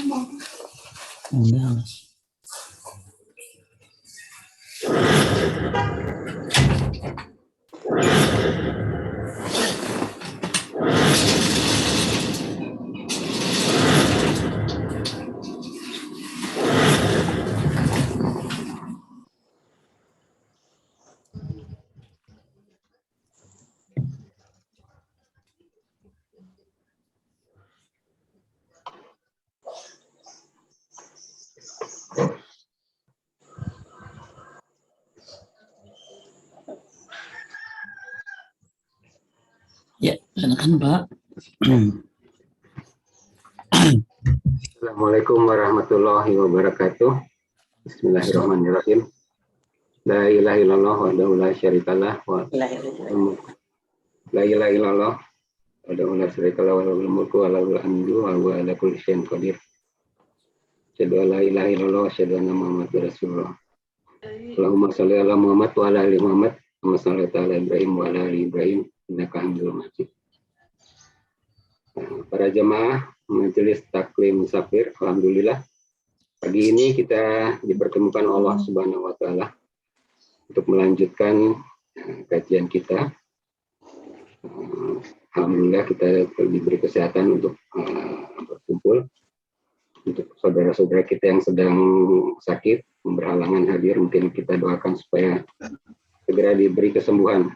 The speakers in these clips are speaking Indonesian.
Udah. Ya, silakan Pak. Assalamualaikum warahmatullahi wabarakatuh. Bismillahirrahmanirrahim. La ilaha illallah wahdahu la syarikalah wa la ilaha illallah wahdahu la syarikalah wa lahul mulku wa lahul hamdu wa huwa ala kulli syai'in qadir. Asyhadu an la ilaha illallah wa asyhadu anna Muhammadar Rasulullah. Allahumma shalli ala Muhammad wa ala ali Muhammad kama shallaita ala Ibrahim wa ala ali Ibrahim innaka Hamidum Majid. Para jemaah Majelis Taklim Musafir, alhamdulillah pagi ini kita dipertemukan Allah Subhanahu wa taala untuk melanjutkan kajian kita. Alhamdulillah kita diberi kesehatan untuk berkumpul. Untuk saudara-saudara kita yang sedang sakit, berhalangan hadir, mungkin kita doakan supaya segera diberi kesembuhan.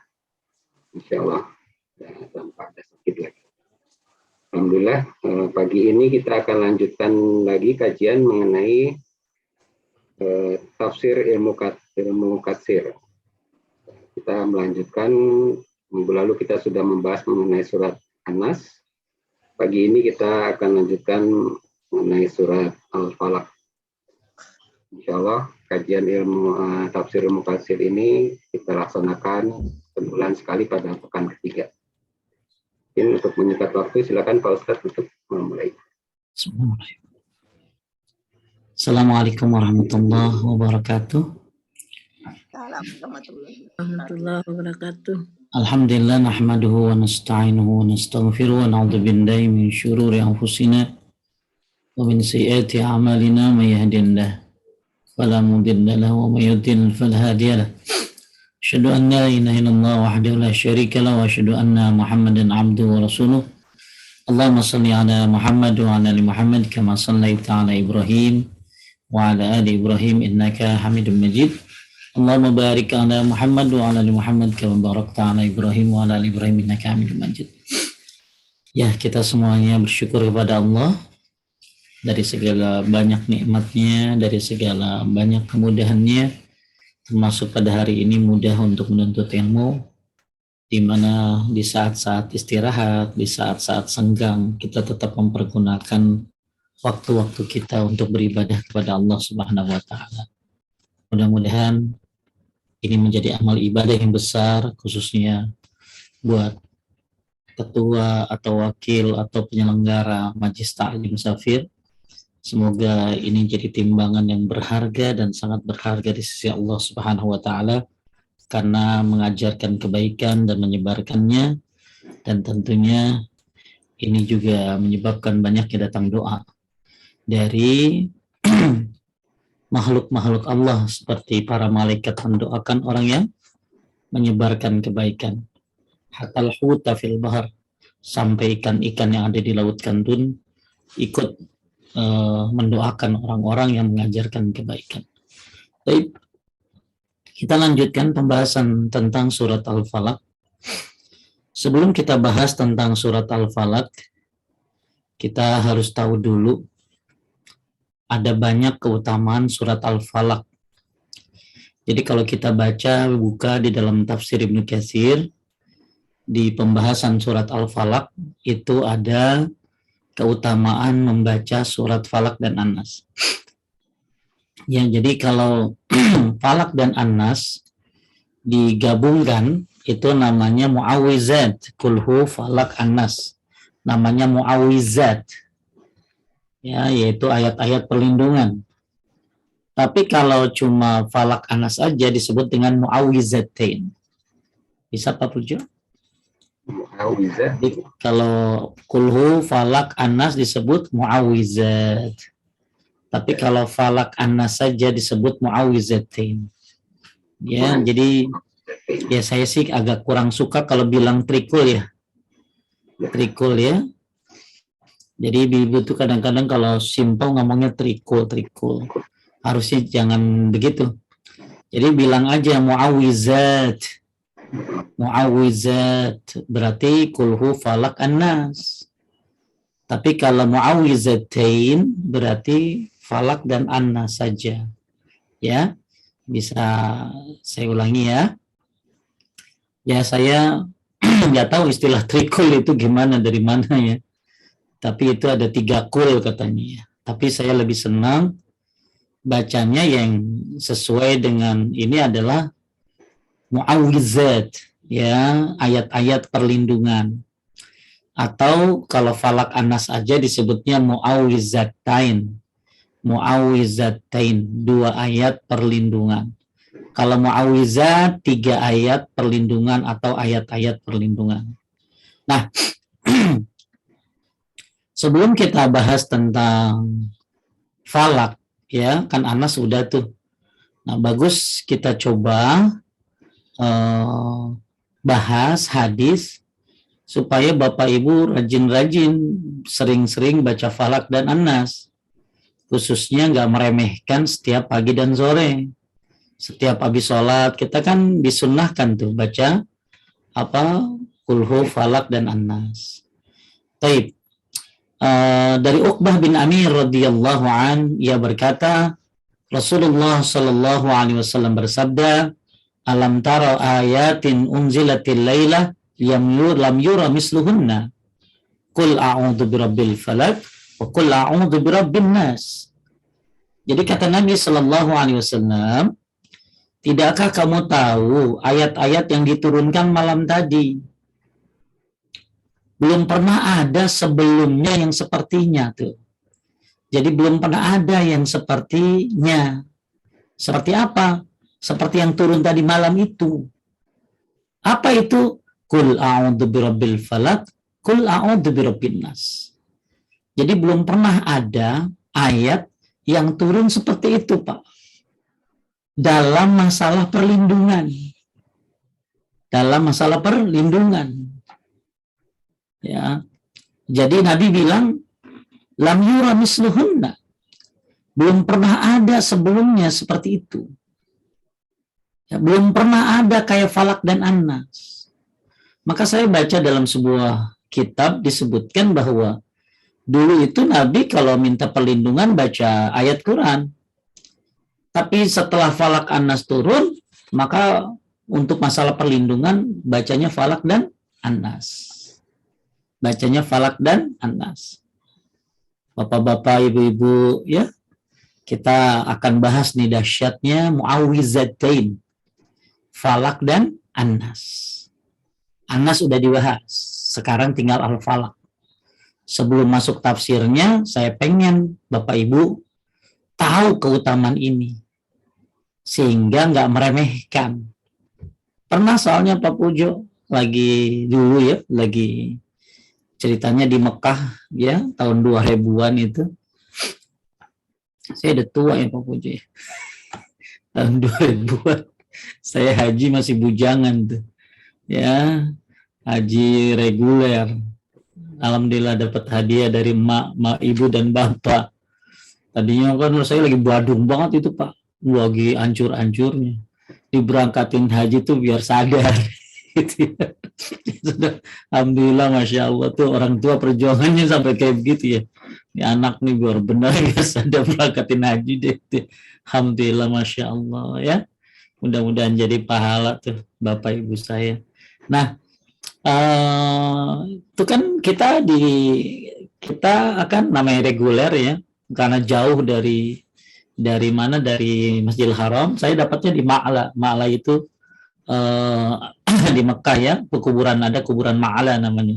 Insya Allah tanpa ada sakit lagi. Alhamdulillah pagi ini kita akan lanjutkan lagi kajian mengenai tafsir ilmu katsir. Kita melanjutkan, minggu lalu kita sudah membahas mengenai surat An-Nas. Pagi ini kita akan lanjutkan mengenai surat Al-Falaq. Insya Allah kajian ilmu tafsir ilmu katsir ini kita laksanakan sebulan sekali pada pekan ketiga. Ini untuk menyingkat waktu, silakan Pak Ustadz untuk memulai. Assalamualaikum warahmatullahi wabarakatuh. Warahmatullahi wabarakatuh. Alhamdulillah nahmaduhu wa nasta'inuhu wa nastaghfiruh wa na'udzu billahi min syururi anfusina wa min sayyiati a'malina may yahdihillahu fala mudilla lahu wa may yudlil fala hadiya lahu. Asyhadu an la ilaha illallah wahdahu la syarika lahu wa asyhadu anna Muhammadan abduhu wa rasuluh. Allahumma shalli ala Muhammad wa ala ali Muhammad kama shallaita ala Ibrahim wa ala ali Ibrahim innaka Hamidum Majid. Allahumma barik ala Muhammad wa ala ali Muhammad kama barakta ala Ibrahim wa ala ali Ibrahim innaka Hamidum Majid. Ya, kita semuanya bersyukur kepada Allah dari segala banyak nikmatnya, dari segala banyak kemudahannya. Termasuk pada hari ini mudah untuk menuntut ilmu, di mana di saat-saat istirahat, di saat-saat senggang, kita tetap mempergunakan waktu-waktu kita untuk beribadah kepada Allah Subhanahu wa taala. Mudah-mudahan ini menjadi amal ibadah yang besar, khususnya buat ketua atau wakil atau penyelenggara Majelis Taklim Musafir. Semoga ini jadi timbangan yang berharga dan sangat berharga di sisi Allah Subhanahu wa taala karena mengajarkan kebaikan dan menyebarkannya, dan tentunya ini juga menyebabkan banyaknya datang doa dari makhluk-makhluk Allah seperti para malaikat mendoakan orang yang menyebarkan kebaikan. Hatal huta fil bahar, sampai ikan-ikan yang ada di laut kandun ikut mendoakan orang-orang yang mengajarkan kebaikan. Baik, kita lanjutkan pembahasan tentang surat Al-Falaq. Sebelum kita bahas tentang surat Al-Falaq, kita harus tahu dulu ada banyak keutamaan surat Al-Falaq. Jadi kalau kita buka di dalam tafsir Ibnu Katsir, di pembahasan surat Al-Falaq itu ada keutamaan membaca surat Falaq dan An-Nas. Ya, jadi kalau Falaq dan An-Nas digabungkan itu namanya muawwizat. Kulhu Falaq An-Nas. Namanya muawwizat. Ya, yaitu ayat-ayat perlindungan. Tapi kalau cuma Falaq An-Nas aja disebut dengan muawwizatain. Bisa Pak Pujo? Jadi, kalau kulhu Falaq An-Nas disebut muawwizat. Tapi kalau falak An-Nas saja disebut mu'awwizatain. Ya, jadi ya saya sih agak kurang suka kalau bilang trikul ya. Trikul ya. Jadi ibu tuh kadang-kadang kalau simpel ngomongnya trikul. Harusnya jangan begitu. Jadi bilang aja mu'awwizat. Berarti kulhu falak An-Nas. Tapi kalau mu'awwizatain berarti falak dan An-Nas saja. Ya. Bisa saya ulangi ya. Ya saya nggak tahu istilah trikul itu gimana, dari mana ya. Tapi itu ada 3 kul katanya ya. Tapi saya lebih senang bacanya yang sesuai dengan ini adalah mu'awwizat, ya, ayat-ayat perlindungan. Atau kalau falak An-Nas aja disebutnya mu'awwizatain. 2 ayat perlindungan. Kalau mu'awwizat 3 ayat perlindungan atau ayat-ayat perlindungan. Nah, sebelum kita bahas tentang falak, ya kan Anas sudah tuh. Nah, bagus kita coba bahas hadis supaya Bapak Ibu rajin-rajin sering-sering baca falak dan Anas. Khususnya nggak meremehkan setiap pagi dan sore. Setiap habis sholat kita kan disunnahkan tuh baca kulhu, falak dan Anas. Taib. Dari Uqbah bin Amir radhiyallahu an, ia berkata, Rasulullah sallallahu alaihi wasallam bersabda, alam tara ayatin unzilatil lailah lam yura misluhunna. Qul a'udzu birabbil falaq wa qul a'udzu birabbin nas. Jadi kata Nabi sallallahu alaihi wasallam, tidakkah kamu tahu ayat-ayat yang diturunkan malam tadi? Belum pernah ada sebelumnya yang sepertinya tuh. Jadi belum pernah ada yang sepertinya. Seperti apa? Seperti yang turun tadi malam itu. Apa itu? Qul a'udzu birabbil falaq, qul a'udzu birabbin nas. Jadi belum pernah ada ayat yang turun seperti itu, Pak. Dalam masalah perlindungan. Ya. Jadi Nabi bilang lam yura misluhunna. Belum pernah ada sebelumnya seperti itu. Ya, belum pernah ada kayak falak dan An-Nas. Maka saya baca dalam sebuah kitab disebutkan bahwa dulu itu Nabi kalau minta perlindungan baca ayat Quran. Tapi setelah falak An-Nas turun, maka untuk masalah perlindungan bacanya falak dan An-Nas. Bapak-bapak, ibu-ibu, ya, kita akan bahas nih dahsyatnya mu'awwizatain, falak dan An-Nas. An-Nas udah dibahas, sekarang tinggal al-falak. Sebelum masuk tafsirnya, saya pengen Bapak Ibu tahu keutamaan ini, sehingga nggak meremehkan. Pernah soalnya Pak Pujo, lagi ceritanya di Mekah ya tahun 2000-an itu. Saya udah tua ya Pak Pujo ya. Tahun 2000-an. Saya haji masih bujangan tuh. Ya, haji reguler. Alhamdulillah dapat hadiah dari mak ibu dan bapak. Tadinya kan saya lagi badung banget itu Pak. Lagi hancur-hancurnya. Diberangkatin haji tuh biar sadar. Gitu ya. Alhamdulillah, Masya Allah tuh orang tua perjuangannya sampai kayak begitu ya. Ini anak nih biar benar ya sadar berangkatin haji deh. Alhamdulillah, Masya Allah ya. Mudah-mudahan jadi pahala tuh Bapak Ibu saya. Nah, itu kan kita akan namanya reguler ya, karena jauh dari Masjidil Haram. Saya dapatnya di Ma'la itu di Mekah ya, ada kuburan Ma'la namanya.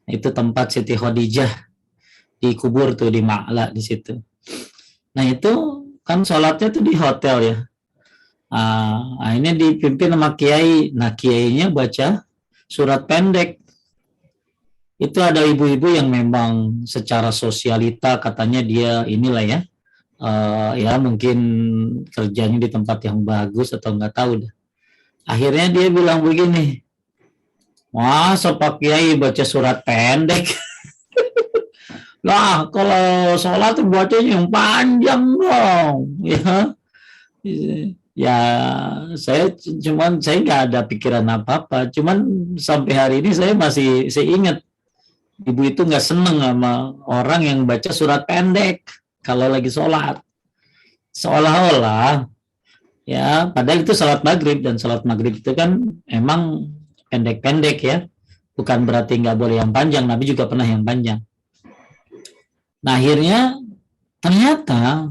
Itu tempat Siti Khadijah dikubur tuh di Ma'la di situ. Nah itu kan sholatnya tuh di hotel ya. Ini dipimpin sama kiai. Nah kiainya baca surat pendek. Itu ada ibu-ibu yang memang secara sosialita katanya dia inilah ya, Ya mungkin kerjanya di tempat yang bagus atau nggak tahu dah. Akhirnya dia bilang begini, masa Pak Kiai baca surat pendek? Lah kalau sholat tuh bacanya yang panjang dong, ya. Ya saya nggak ada pikiran apa-apa, cuman sampai hari ini saya ingat ibu itu nggak seneng sama orang yang baca surat pendek kalau lagi sholat, seolah-olah ya, padahal itu sholat maghrib, dan sholat maghrib itu kan emang pendek-pendek ya, bukan berarti nggak boleh yang panjang. Nabi juga pernah yang panjang. Nah akhirnya ternyata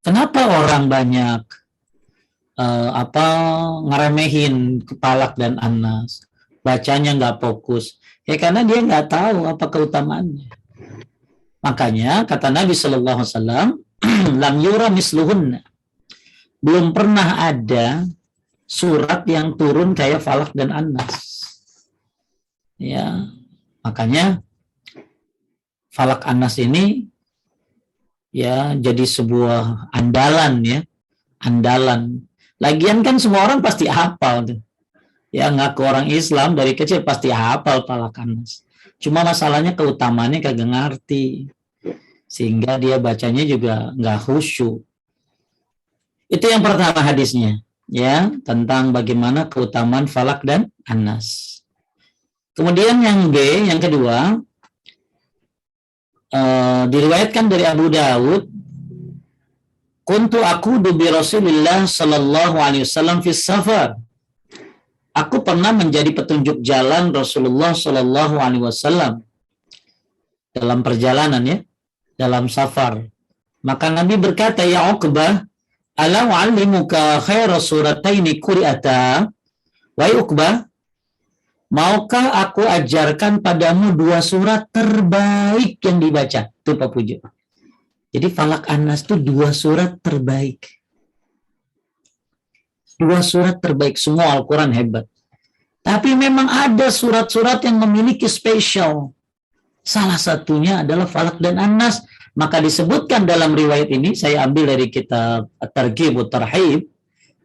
kenapa orang banyak ngeremehin Falak dan Anas, bacanya nggak fokus, ya karena dia nggak tahu apa keutamaannya. Makanya kata Nabi Shallallahu Alaihi Wasallam, lam yura misluhunna, belum pernah ada surat yang turun kayak Falak dan Anas. Ya, makanya Falak Anas ini ya jadi sebuah andalan ya, andalan. Lagian kan semua orang pasti hafal tuh. Ya ngaku orang Islam dari kecil pasti hafal Falak Anas. Cuma masalahnya keutamaannya kagak ngerti, sehingga dia bacanya juga nggak khusyuk. Itu yang pertama hadisnya, ya, tentang bagaimana keutamaan Falak dan Anas. Kemudian yang B, yang kedua, diriwayatkan dari Abu Dawud, kuntu aqudu bi Rasulillah sallallahu alaihi wasallam fi safar. Aku pernah menjadi petunjuk jalan Rasulullah sallallahu alaihi wasallam dalam perjalanan ya, dalam safar. Maka Nabi berkata, ya Uqbah, ala wa'allimuka khaira surataini quri'ata. Wahai Uqbah, maukah aku ajarkan padamu 2 surat terbaik yang dibaca? Itu Pak Pujo. Jadi Falak Anas itu 2 surat terbaik. 2 surat terbaik, semua Al-Quran hebat. Tapi memang ada surat-surat yang memiliki spesial. Salah satunya adalah Falak dan Anas. Maka disebutkan dalam riwayat ini, saya ambil dari kitab At-Targhib wa Tarhib,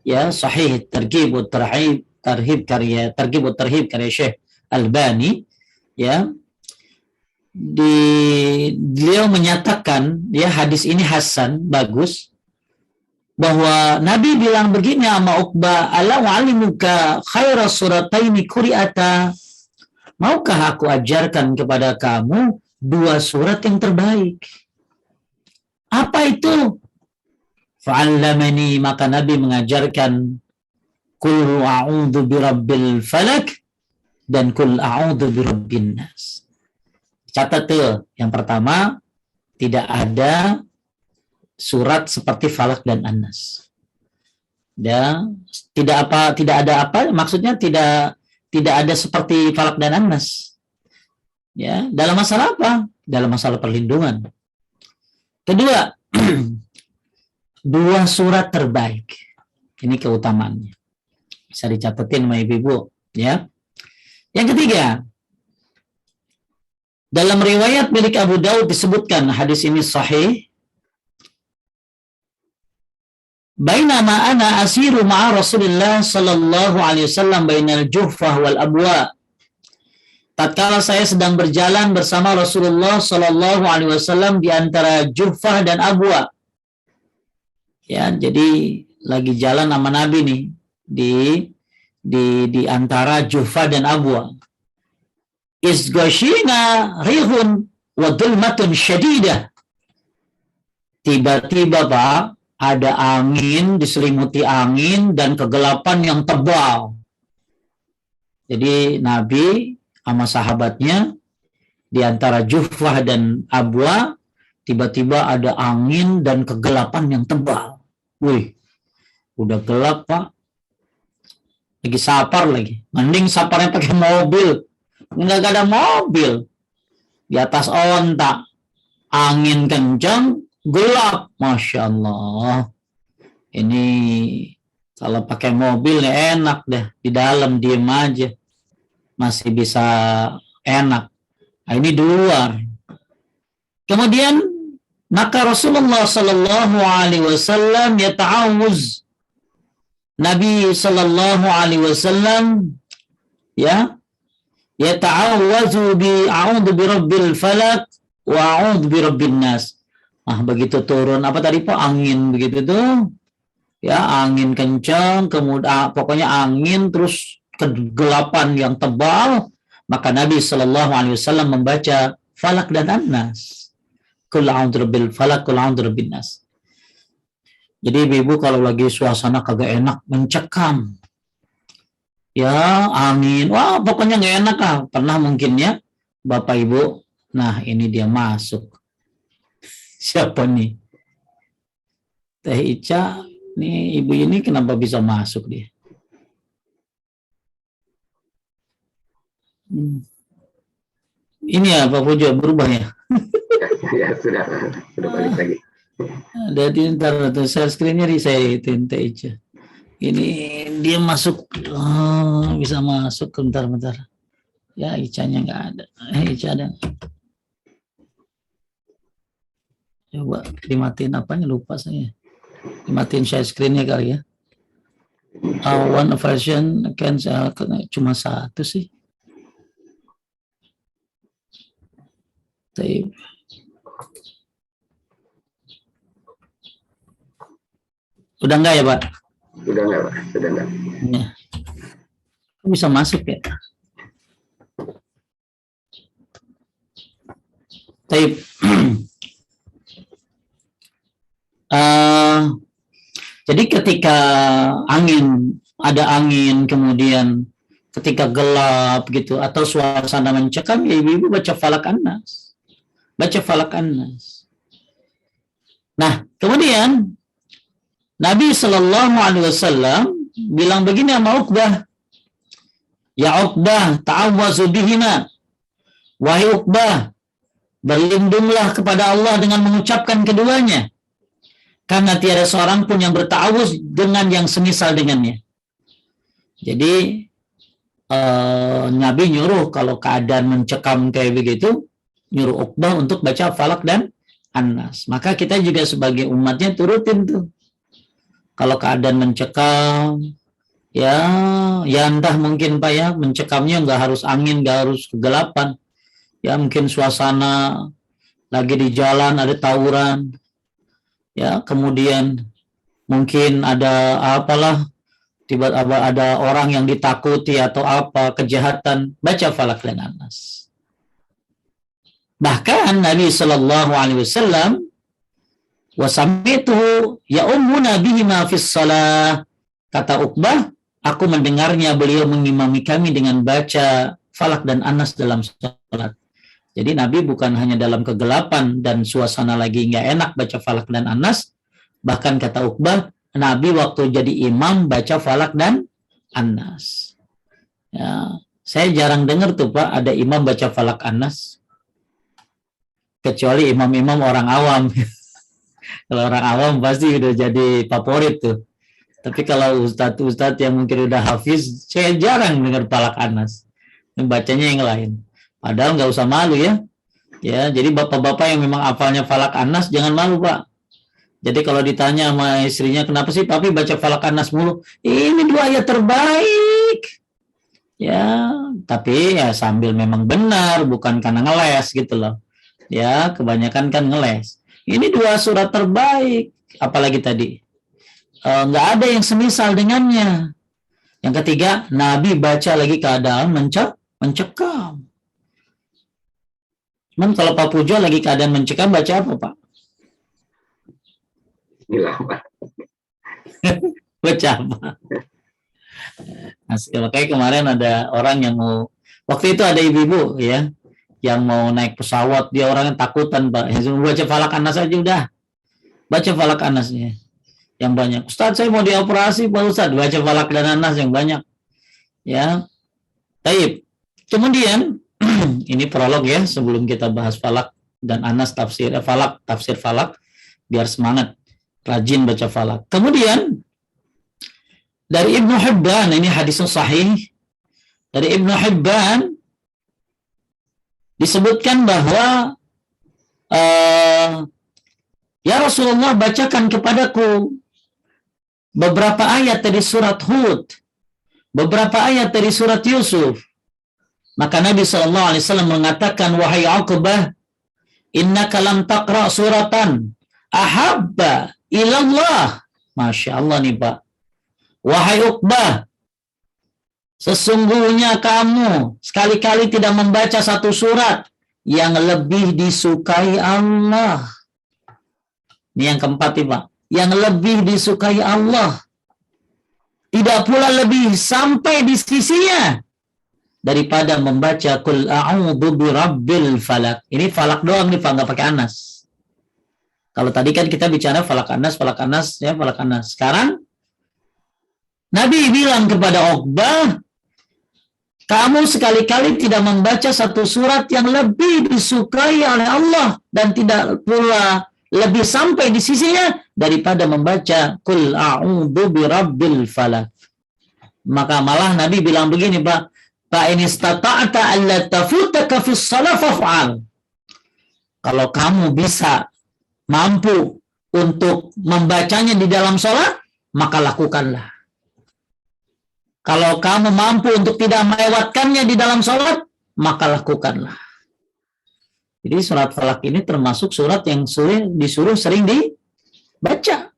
ya, Sahih Targhib wa Tarhib, Targhib karya Syekh Albani, ya. Beliau menyatakan ya hadis ini hasan, bagus, bahwa Nabi bilang begini sama Uqbah, ala wa'alimuka khaira surataini quri'ata, maukah aku ajarkan kepada kamu 2 surat yang terbaik? Apa itu? Fa'allamani, maka Nabi mengajarkan Qul a'udzu birabbil falak dan Qul a'udzu birabbin nas. Catat tuh, yang pertama, tidak ada surat seperti Falak dan Anas. Dan tidak ada apa? Maksudnya tidak ada seperti Falak dan Anas. Ya, dalam masalah apa? Dalam masalah perlindungan. Kedua, 2 surat terbaik. Ini keutamaannya. Bisa dicatetin sama ibu-ibu, ya. Yang ketiga, dalam riwayat milik Abu Daud disebutkan, hadis ini sahih, bainama ana asiru ma'a Rasulillah sallallahu alaihi wasallam bainal Juhfah wal Abwa. Tatkala saya sedang berjalan bersama Rasulullah sallallahu alaihi wasallam di antara Juhfah dan Abwa. Ya, jadi lagi jalan sama Nabi nih di antara Juhfah dan Abwa. Izghashina rihun wa dhulmatun syadidah. Tiba-tiba Pak, ada angin, diselimuti angin dan kegelapan yang tebal. Jadi Nabi sama sahabatnya di antara Juhfah dan Abwa, tiba-tiba ada angin dan kegelapan yang tebal. Wih, udah gelap Pak. Lagi safar lagi. Mending safarnya pakai mobil. Nggak ada mobil. Di atas onta. Angin kencang, gelap. Masya Allah. Ini kalau pakai mobil ya enak deh. Di dalam diem aja. Masih bisa enak. Nah, ini di luar. Kemudian Maka Rasulullah sallallahu alaihi wasallam yata'awuz. Nabi sallallahu alaihi wasallam ya yata'awwazu bi a'udzu birabbil falaq wa a'udzu birabbin nas. Begitu turun apa tadi Pak, angin begitu tuh. Ya, angin kencang, kemudian pokoknya angin terus kegelapan yang tebal, maka Nabi sallallahu alaihi wasallam membaca Falak dan An-Nas. Qul a'udzu birabbil falaq, qul a'udzu birabbin nas. Jadi ibu kalau lagi suasana kagak enak, mencekam. Ya, angin. Wah, pokoknya nggak enak lah. Pernah mungkin ya, Bapak Ibu. Nah, ini dia masuk. Siapa nih? Teh Ica. Nih, ibu ini kenapa bisa masuk dia? Ini ya, Pak Pujo, berubah ya? Ya, sudah balik lagi. Jadi ntar saya screen-nya saya ituin Teh Ica. Ini dia masuk, bisa masuk, bentar. Ya, Icanya nggak ada. Ica ada. Coba dimatiin apanya, lupa saya. Dimatiin share screen-nya kali ya. One version kan cuma satu sih. Tapi udah enggak ya Pak? Sudah enggak Pak? Sudah enggak. Ya. Bisa masuk ya? Tapi jadi ketika ada angin, kemudian ketika gelap gitu, atau suasana mencekam, ya ibu-ibu baca Falak An-Nas. Baca Falak An-Nas. Nah, kemudian Nabi Shallallahu Alaihi Wasallam bilang begini sama Uqbah, ya Uqbah, ta'awwazu bihima. Wahai Uqbah, berlindunglah kepada Allah dengan mengucapkan keduanya. Karena tiada seorang pun yang berta'awuz dengan yang semisal dengannya. Jadi Nabi nyuruh kalau keadaan mencekam kayak begitu, nyuruh Uqbah untuk baca Falak dan An-Nas. Maka kita juga sebagai umatnya turutin tuh. Kalau keadaan mencekam, ya entah mungkin Pak ya, mencekamnya nggak harus angin, nggak harus kegelapan. Ya mungkin suasana lagi di jalan ada tawuran. Ya, kemudian mungkin ada apalah, tiba-tiba ada orang yang ditakuti atau apa, kejahatan, baca Falak dan An-Nas. Bahkan Nabi Shallallahu Alaihi Wasallam wasami'tuhu ya'ummuna bihima fis shalah, kata Uqbah, aku mendengarnya beliau mengimami kami dengan baca Falak dan An-Nas dalam salat. Jadi Nabi bukan hanya dalam kegelapan dan suasana lagi nggak enak baca Falak dan An-Nas, bahkan kata Uqbah, Nabi waktu jadi imam baca Falak dan An-Nas. Ya, saya jarang dengar tuh Pak ada imam baca Falak An-Nas, kecuali imam-imam orang awam. Kalau orang awam pasti udah jadi favorit tuh. Tapi kalau ustadz-ustadz yang mungkin udah hafiz, saya jarang dengar Falak An-Nas. Bacanya yang lain. Padahal nggak usah malu ya. Ya, jadi bapak-bapak yang memang hafalnya Falak An-Nas jangan malu Pak. Jadi kalau ditanya sama istrinya, kenapa sih papi baca Falak An-Nas mulu? Ini 2 ayat terbaik. Ya, tapi ya sambil memang benar, bukan karena ngeles gitu loh. Ya, kebanyakan kan ngeles. Ini 2 surat terbaik. Apalagi tadi, nggak ada yang semisal dengannya. Yang ketiga, Nabi baca lagi keadaan mencekam. Cuman kalau Pak Pujo lagi keadaan mencekam, baca apa Pak? Bismillah Pak. Baca apa? Nah, makanya kemarin ada orang yang mau, waktu itu ada ibu-ibu ya, yang mau naik pesawat, dia orangnya takutan Pak. Baca Falak An-Nas aja udah. Baca Falak An-Nasnya yang banyak. Ustadz saya mau dioperasi Pak Ustadz, baca Falak dan An-Nas yang banyak. Ya. Taib. Kemudian ini prolog ya, sebelum kita bahas Falak dan An-Nas tafsir Falak, biar semangat, rajin baca Falak. Kemudian dari Ibnu Hibban, ini hadis sahih dari Ibnu Hibban disebutkan bahwa Ya Rasulullah, bacakan kepadaku beberapa ayat dari surat Hud, beberapa ayat dari surat Yusuf. Maka Nabi SAW mengatakan, wahai Uqbah, innaka lam taqra suratan ahabba ilallah. Masya Allah nih Pak. Wahai Uqbah, sesungguhnya kamu sekali-kali tidak membaca satu surat yang lebih disukai Allah. Ini yang keempat nih Pak. Yang lebih disukai Allah. Tidak pula lebih sampai di sisinya daripada membaca Qul a'udzu birabbil falak. Ini falak doang nih Pak, nggak pakai anas. Kalau tadi kan kita bicara falak anas, ya falak anas. Sekarang Nabi bilang kepada Uqbah, kamu sekali-kali tidak membaca satu surat yang lebih disukai oleh Allah dan tidak pula lebih sampai di sisinya daripada membaca Qul a'udzu birabbil falak. Maka malah Nabi bilang begini, Pak, fa in istata'ta alla tafutaka fis shalah faf'al. Kalau kamu bisa mampu untuk membacanya di dalam salat, maka lakukanlah. Kalau kamu mampu untuk tidak melewatkannya di dalam salat, maka lakukanlah. Jadi surat Falak ini termasuk surat yang disuruh sering dibaca.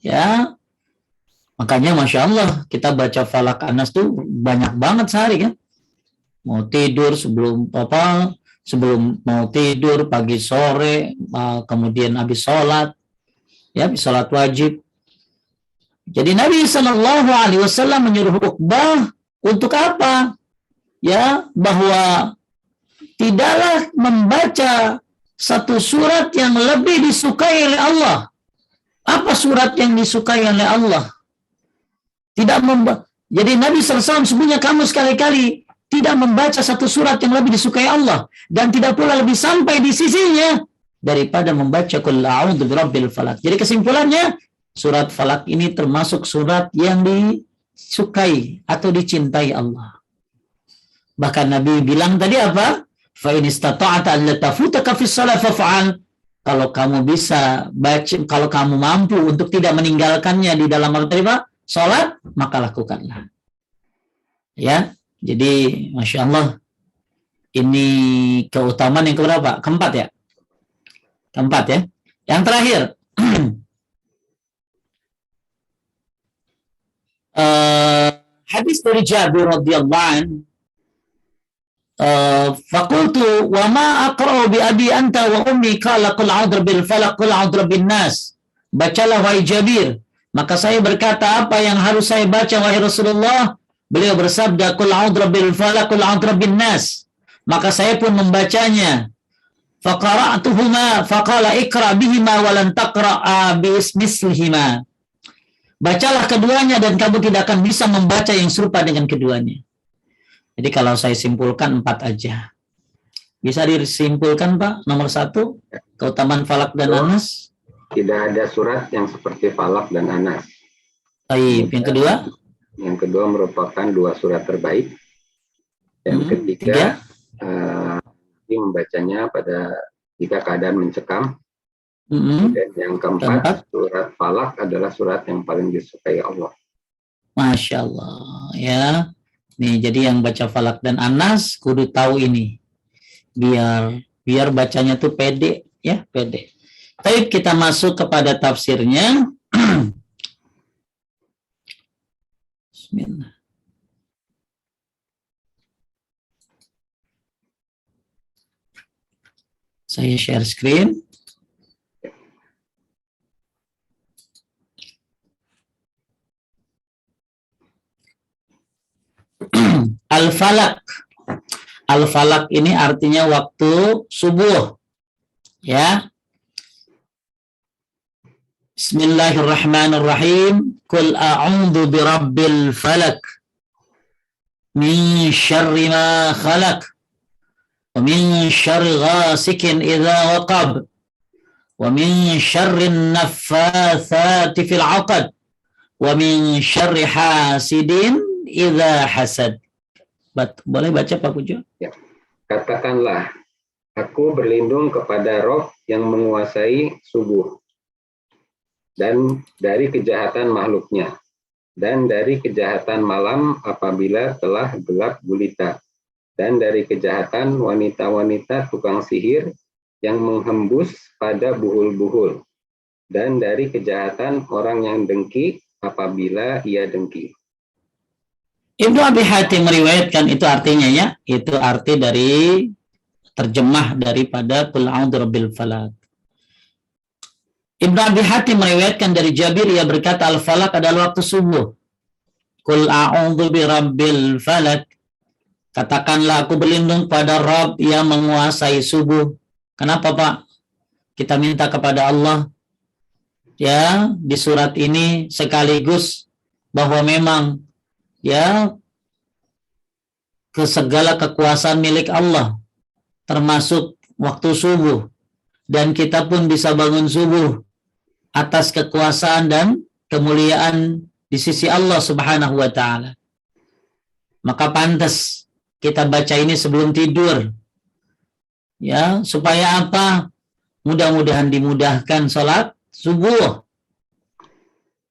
Ya, makanya Masya Allah kita baca Falak Anas tuh banyak banget sehari kan. Mau tidur sebelum mau tidur, pagi sore, kemudian habis sholat, ya habis sholat wajib. Jadi Nabi Shallallahu Alaihi Wasallam menyuruh Uqbah untuk apa? Ya, bahwa tidaklah membaca satu surat yang lebih disukai oleh Allah. Apa surat yang disukai oleh Allah? Jadi Nabi SAW sebenarnya kamu sekali-kali tidak membaca satu surat yang lebih disukai Allah dan tidak pula lebih sampai di sisinya daripada membaca Qul a'udzu birabbil falaq. Jadi kesimpulannya, surat Falak ini termasuk surat yang disukai atau dicintai Allah. Bahkan Nabi bilang tadi apa? Fa in istata'ta an la tafutaka fis shalah faf'al. Kalau kamu bisa baca, kalau kamu mampu untuk tidak meninggalkannya di dalam salat, maka lakukanlah. Ya, jadi Masya Allah, ini keutamaan yang keberapa? Keempat ya? Keempat ya. Yang terakhir, hadis dari Jabir radhiyallahu anhu, faqultu wa ma aqra'u bi abi anta wa ummi qala qul a'udzu bil falaq qul a'udzu bin nas. Bacalah wahai Jabir. Maka saya berkata, apa yang harus saya baca wahai Rasulullah? Beliau bersabda, qul a'udzu bil falaq qul a'udzu bin nas. Maka saya pun membacanya. Faqara'tuhuma faqala iqra bihima wa lan taqra'a bislihima. Bacalah keduanya dan kamu tidak akan bisa membaca yang serupa dengan keduanya. Jadi kalau saya simpulkan 4 aja. Bisa disimpulkan Pak, nomor 1, keutamaan Falak dan Anas. Tidak ada surat yang seperti Falak dan Anas. Baik, yang kedua? Yang kedua merupakan 2 surat terbaik. Yang ketiga, membacanya jika keadaan mencekam. Dan yang keempat, surat Falak adalah surat yang paling disukai Allah. Masya Allah, ya. Nih, jadi yang baca Falak dan Anas kudu tahu ini. Biar bacanya tuh pede, ya, pede. Baik, kita masuk kepada tafsirnya. Bismillah. Saya share screen. Al-Falak. Al-Falak ini artinya waktu subuh. Ya. Bismillahirrahmanirrahim. Qul a'udzu birabbil falak. Min syarri ma khalaq. Wa min syarri ghasikin idza waqab. Wa min syarri naffatsati fil 'uqad. Wa min syarri hasidin idza hasad. Boleh baca Pak Pujo? Ya. Katakanlah, Aku berlindung kepada Rob yang menguasai subuh, dan dari kejahatan makhluknya, dan dari kejahatan malam apabila telah gelap gulita, dan dari kejahatan wanita-wanita tukang sihir yang menghembus pada buhul-buhul, dan dari kejahatan orang yang dengki apabila ia dengki. Ibnu Abi Hatim meriwayatkan, itu artinya ya, itu arti dari terjemah daripada Qul a'udzu birabbil falaq. Ibnu Abi Hatim meriwayatkan dari Jabir, ia berkata, al-falaq adalah waktu subuh. Qul a'udzu birabbil falaq. Katakanlah aku berlindung pada Rabb yang menguasai subuh. Kenapa Pak? Kita minta kepada Allah ya di surat ini sekaligus bahwa memang ya ke segala kekuasaan milik Allah, termasuk waktu subuh, dan kita pun bisa bangun subuh atas kekuasaan dan kemuliaan di sisi Allah Subhanahu wa taala. Maka pantas kita baca ini sebelum tidur. Ya, supaya apa? Mudah-mudahan dimudahkan salat subuh.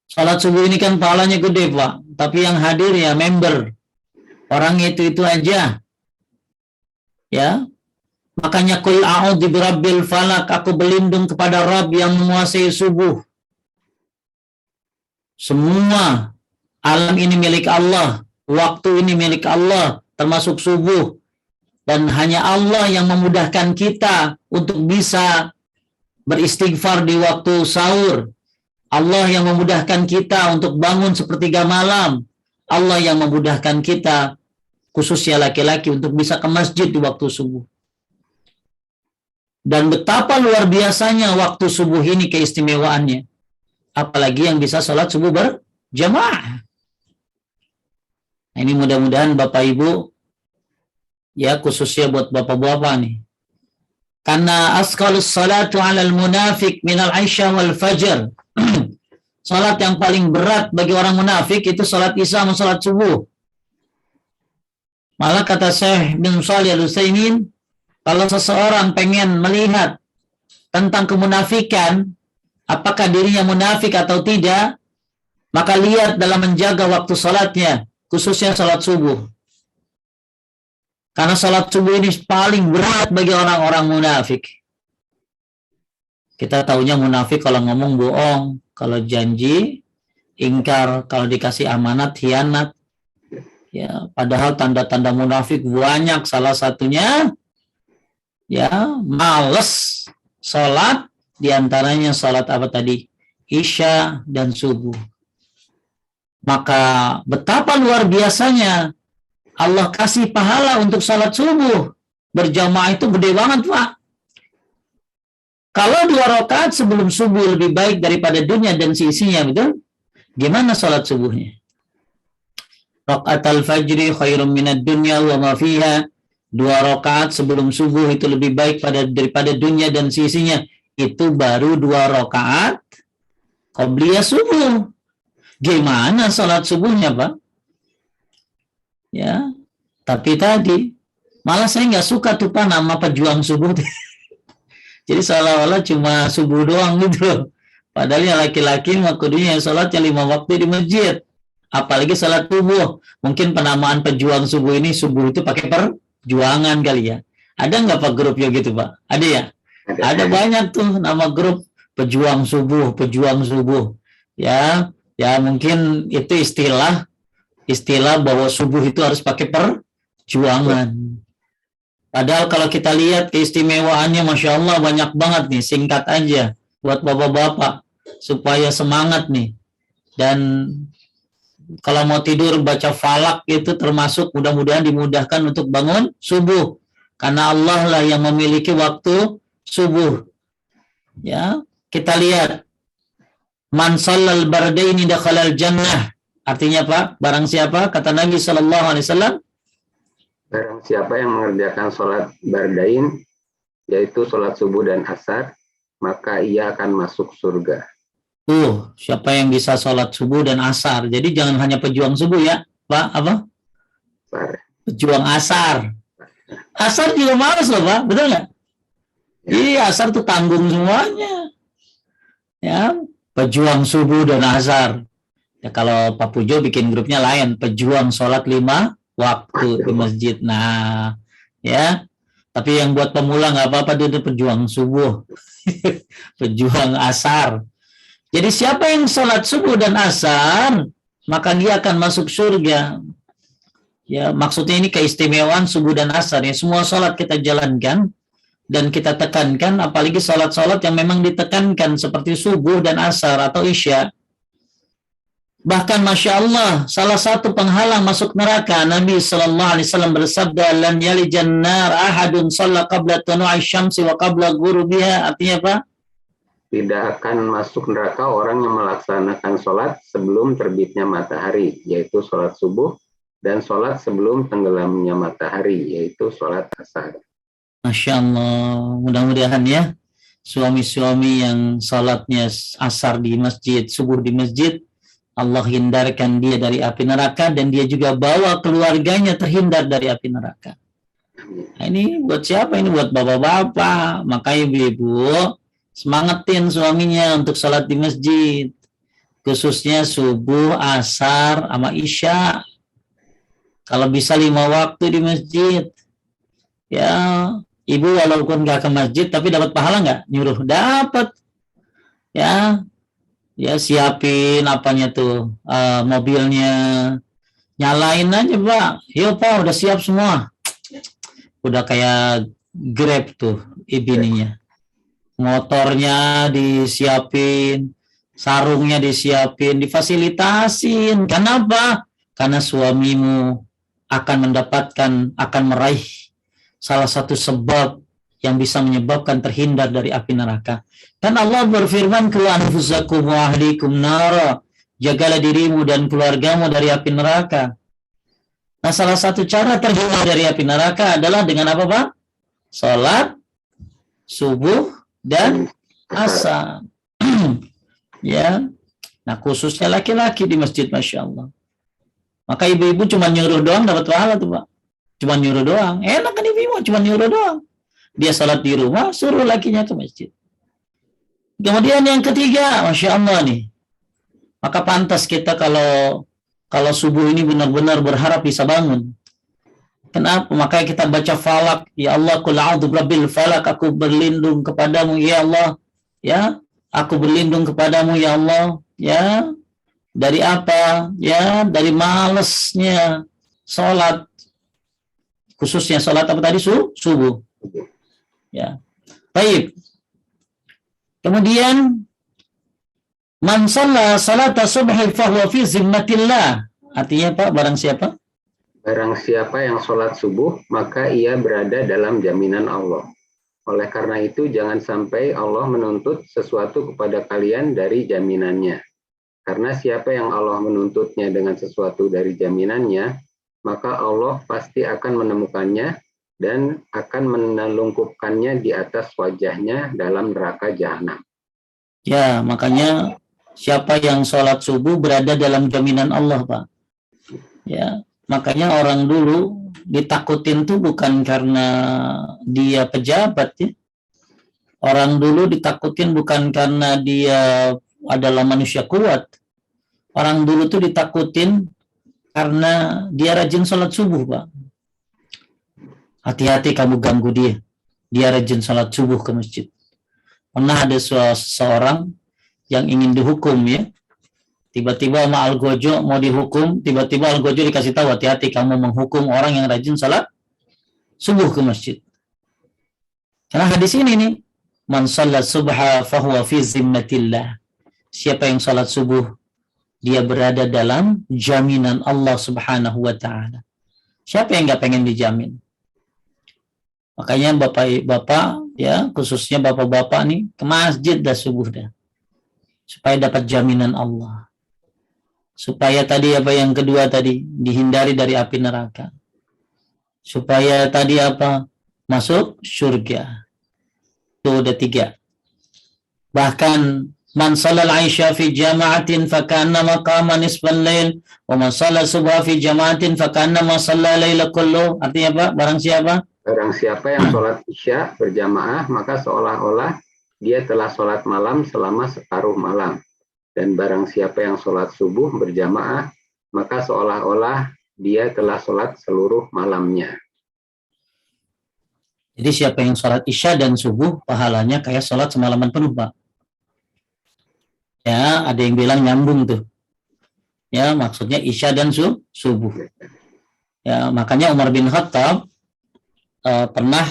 Salat subuh ini kan pahalanya gede, Pak. Tapi yang hadir ya member. Orang itu aja. Ya. Makanya qul a'udzu birabbil falaq, aku berlindung kepada Rabb yang menguasai subuh. Semua alam ini milik Allah, waktu ini milik Allah, termasuk subuh. Dan hanya Allah yang memudahkan kita untuk bisa beristighfar di waktu sahur. Allah yang memudahkan kita untuk bangun sepertiga malam. Allah yang memudahkan kita, khususnya laki-laki, untuk bisa ke masjid di waktu subuh. Dan betapa luar biasanya waktu subuh ini keistimewaannya. Apalagi yang bisa sholat subuh berjamaah. Nah, ini mudah-mudahan Bapak Ibu, ya khususnya buat bapak-bapak nih. Karena asqalus salatu 'alal munafiq minal isya wal fajr. Salat yang paling berat bagi orang munafik itu salat isya sama salat subuh. Malah kata Syekh bin Shalih Al-Utsaimin, kalau seseorang pengen melihat tentang kemunafikan, apakah dirinya munafik atau tidak, maka lihat dalam menjaga waktu salatnya, khususnya salat subuh. Karena salat subuh ini paling berat bagi orang-orang munafik. Kita taunya munafik kalau ngomong bohong, kalau janji ingkar, kalau dikasih amanat khianat. Ya, padahal tanda-tanda munafik banyak. Salah satunya ya malas salat, diantaranya salat apa tadi? Isya dan subuh. Maka betapa luar biasanya Allah kasih pahala untuk salat subuh berjamaah itu gede banget, Pak. Kalau 2 rakaat sebelum subuh lebih baik daripada dunia dan seisinya, betul? Gimana salat subuhnya? Rakaatul fajri khairum minad dunya wa ma fiha. 2 rakaat sebelum subuh itu lebih baik daripada dunia dan seisinya. Itu baru 2 rakaat qabliyah subuh. Gimana salat subuhnya, Pak? Ya, tapi tadi malah saya nggak suka tuh Pak nama pejuang subuh. Jadi seolah-olah cuma subuh doang gitu. Padahal yang laki-laki kudunya yang sholatnya 5 waktu di masjid. Apalagi sholat subuh. Mungkin penamaan pejuang subuh ini subuh itu pakai perjuangan kali ya. Ada nggak Pak grupnya gitu Pak? Ada ya? Ada banyak tuh nama grup pejuang subuh, pejuang subuh. Ya, ya mungkin itu istilah bahwa subuh itu harus pakai perjuangan. Padahal kalau kita lihat keistimewaannya, Masya Allah banyak banget nih, singkat aja buat bapak-bapak supaya semangat nih. Dan kalau mau tidur baca falak itu termasuk mudah-mudahan dimudahkan untuk bangun subuh. Karena Allah lah yang memiliki waktu subuh. Ya, kita lihat man shallal bardaini dakhalal jannah. Artinya Pak, barang siapa kata Nabi SAW, barang siapa yang mengerjakan sholat bardain, yaitu sholat subuh dan asar, maka ia akan masuk surga. Siapa yang bisa sholat subuh dan asar. Jadi jangan hanya pejuang subuh ya, Pak. Apa? Asar. Pejuang asar. Asar juga males loh, Pak. Betul nggak? Iya, asar tuh tanggung semuanya. Ya, pejuang subuh dan asar. Ya, kalau Pak Pujo bikin grupnya lain, pejuang sholat 5 waktu di masjid. Nah, ya. Tapi yang buat pemula nggak apa-apa, dia pejuang subuh, pejuang asar. Jadi siapa yang sholat subuh dan asar, maka dia akan masuk surga. Ya, maksudnya ini keistimewaan subuh dan asar. Ya, semua sholat kita jalankan dan kita tekankan, apalagi sholat-sholat yang memang ditekankan seperti subuh dan asar atau isya. Bahkan Masya Allah, salah satu penghalang masuk neraka, Nabi SAW bersabda, "Lan yalijan nar ahadun shalla qabla tulu'i syamsi wa qabla ghurubiha." Artinya apa? Tidak akan masuk neraka orang yang melaksanakan sholat sebelum terbitnya matahari, yaitu sholat subuh, dan sholat sebelum tenggelamnya matahari, yaitu sholat asar. Masya Allah, mudah-mudahan ya suami-suami yang sholatnya asar di masjid, subuh di masjid, Allah hindarkan dia dari api neraka dan dia juga bawa keluarganya terhindar dari api neraka. Nah, ini buat siapa? Ini buat bapak-bapak. Maka ibu-ibu semangatin suaminya untuk sholat di masjid, khususnya subuh, asar, sama isya. Kalau bisa 5 waktu di masjid. Ya, ibu walaupun nggak ke masjid tapi dapat pahala nggak? Nyuruh dapat. Ya, siapin apanya tuh, mobilnya, nyalain aja Pak. Yuk Pak, udah siap semua. Udah kayak Grab tuh ibininya. Motornya disiapin, sarungnya disiapin, difasilitasin. Kenapa? Karena suamimu akan meraih salah satu sebab yang bisa menyebabkan terhindar dari api neraka. Dan Allah berfirman, "Qu anfusakum wa ahlikum nara." Jagalah dirimu dan keluargamu dari api neraka. Nah, salah satu cara terhindar dari api neraka adalah dengan apa, Pak? Salat subuh dan asar. Ya. Nah, khususnya laki-laki di masjid, Masya Allah. Maka ibu-ibu cuma nyuruh doang dapat pahala tuh, Pak. Cuma nyuruh doang. Enak kan ibu-ibu cuma nyuruh doang. Dia salat di rumah, suruh lakinya ke masjid. Kemudian yang ketiga, Masya Allah nih. Maka pantas kita kalau subuh ini benar-benar berharap bisa bangun. Kenapa? Makanya kita baca falak. Ya Allah, qul a'udzu birabbil falak. Aku berlindung kepadamu, ya Allah. Ya, aku berlindung kepadamu, ya Allah. Ya, dari apa? Ya, dari malesnya sholat. Khususnya sholat apa tadi? Subuh. Ya. Baik. Kemudian man shalla salata subhi fahuwa fi zimmatillah. Artinya Pak, barang siapa? Barang siapa yang sholat subuh, maka ia berada dalam jaminan Allah. Oleh karena itu, jangan sampai Allah menuntut sesuatu kepada kalian dari jaminannya. Karena siapa yang Allah menuntutnya dengan sesuatu dari jaminannya, maka Allah pasti akan menemukannya dan akan menelungkupkannya di atas wajahnya dalam neraka jahanam. Ya, makanya siapa yang sholat subuh berada dalam jaminan Allah, Pak. Ya, makanya orang dulu ditakutin tuh bukan karena dia pejabat, ya. Orang dulu ditakutin bukan karena dia adalah manusia kuat. Orang dulu tuh ditakutin karena dia rajin sholat subuh, Pak. Hati-hati kamu ganggu dia. Dia rajin sholat subuh ke masjid. Pernah ada seseorang yang ingin dihukum, ya. Tiba-tiba sama Algojo mau dihukum, tiba-tiba Algojo dikasih tahu, hati-hati kamu menghukum orang yang rajin sholat subuh ke masjid. Karena hadis ini nih, man sholat subha fahuwa fi zimmatillah. Siapa yang sholat subuh, dia berada dalam jaminan Allah Subhanahu wa ta'ala. Siapa yang nggak pengen dijamin? Makanya bapak-bapak, ya, khususnya bapak-bapak nih, ke masjid dah subuh dah. Supaya dapat jaminan Allah. Supaya tadi apa yang kedua tadi, dihindari dari api neraka. Supaya tadi apa? Masuk surga. Itu udah 3. Bahkan man shalal aisha fi jama'atin fakannama qama nisfal lail wa man shalal subha fi jama'atin fakannama shalla laila kullu. Artinya apa? Barang siapa Barang siapa yang sholat isya berjamaah, maka seolah-olah dia telah sholat malam selama separuh malam. Dan barang siapa yang sholat subuh berjamaah, maka seolah-olah dia telah sholat seluruh malamnya. Jadi siapa yang sholat isya dan subuh, pahalanya kayak sholat semalaman penuh, Pak. Ya, ada yang bilang nyambung tuh. Ya, maksudnya isya dan subuh. Ya, makanya Umar bin Khattab pernah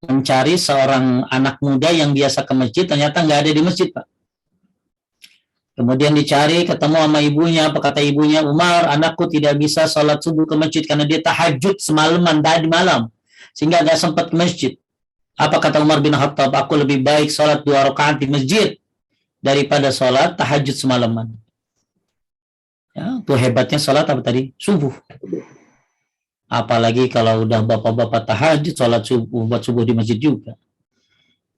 mencari seorang anak muda yang biasa ke masjid, ternyata nggak ada di masjid, Pak. Kemudian dicari, ketemu sama ibunya, apa kata ibunya, Umar, anakku tidak bisa sholat subuh ke masjid karena dia tahajud semalaman tadi malam, sehingga nggak sempat ke masjid. Apa kata Umar bin Khattab, aku lebih baik sholat 2 rakaat di masjid daripada sholat tahajud semalaman. Ya, itu hebatnya sholat apa tadi? Subuh. Apalagi kalau udah bapak-bapak tahajud, sholat subuh, buat subuh di masjid juga.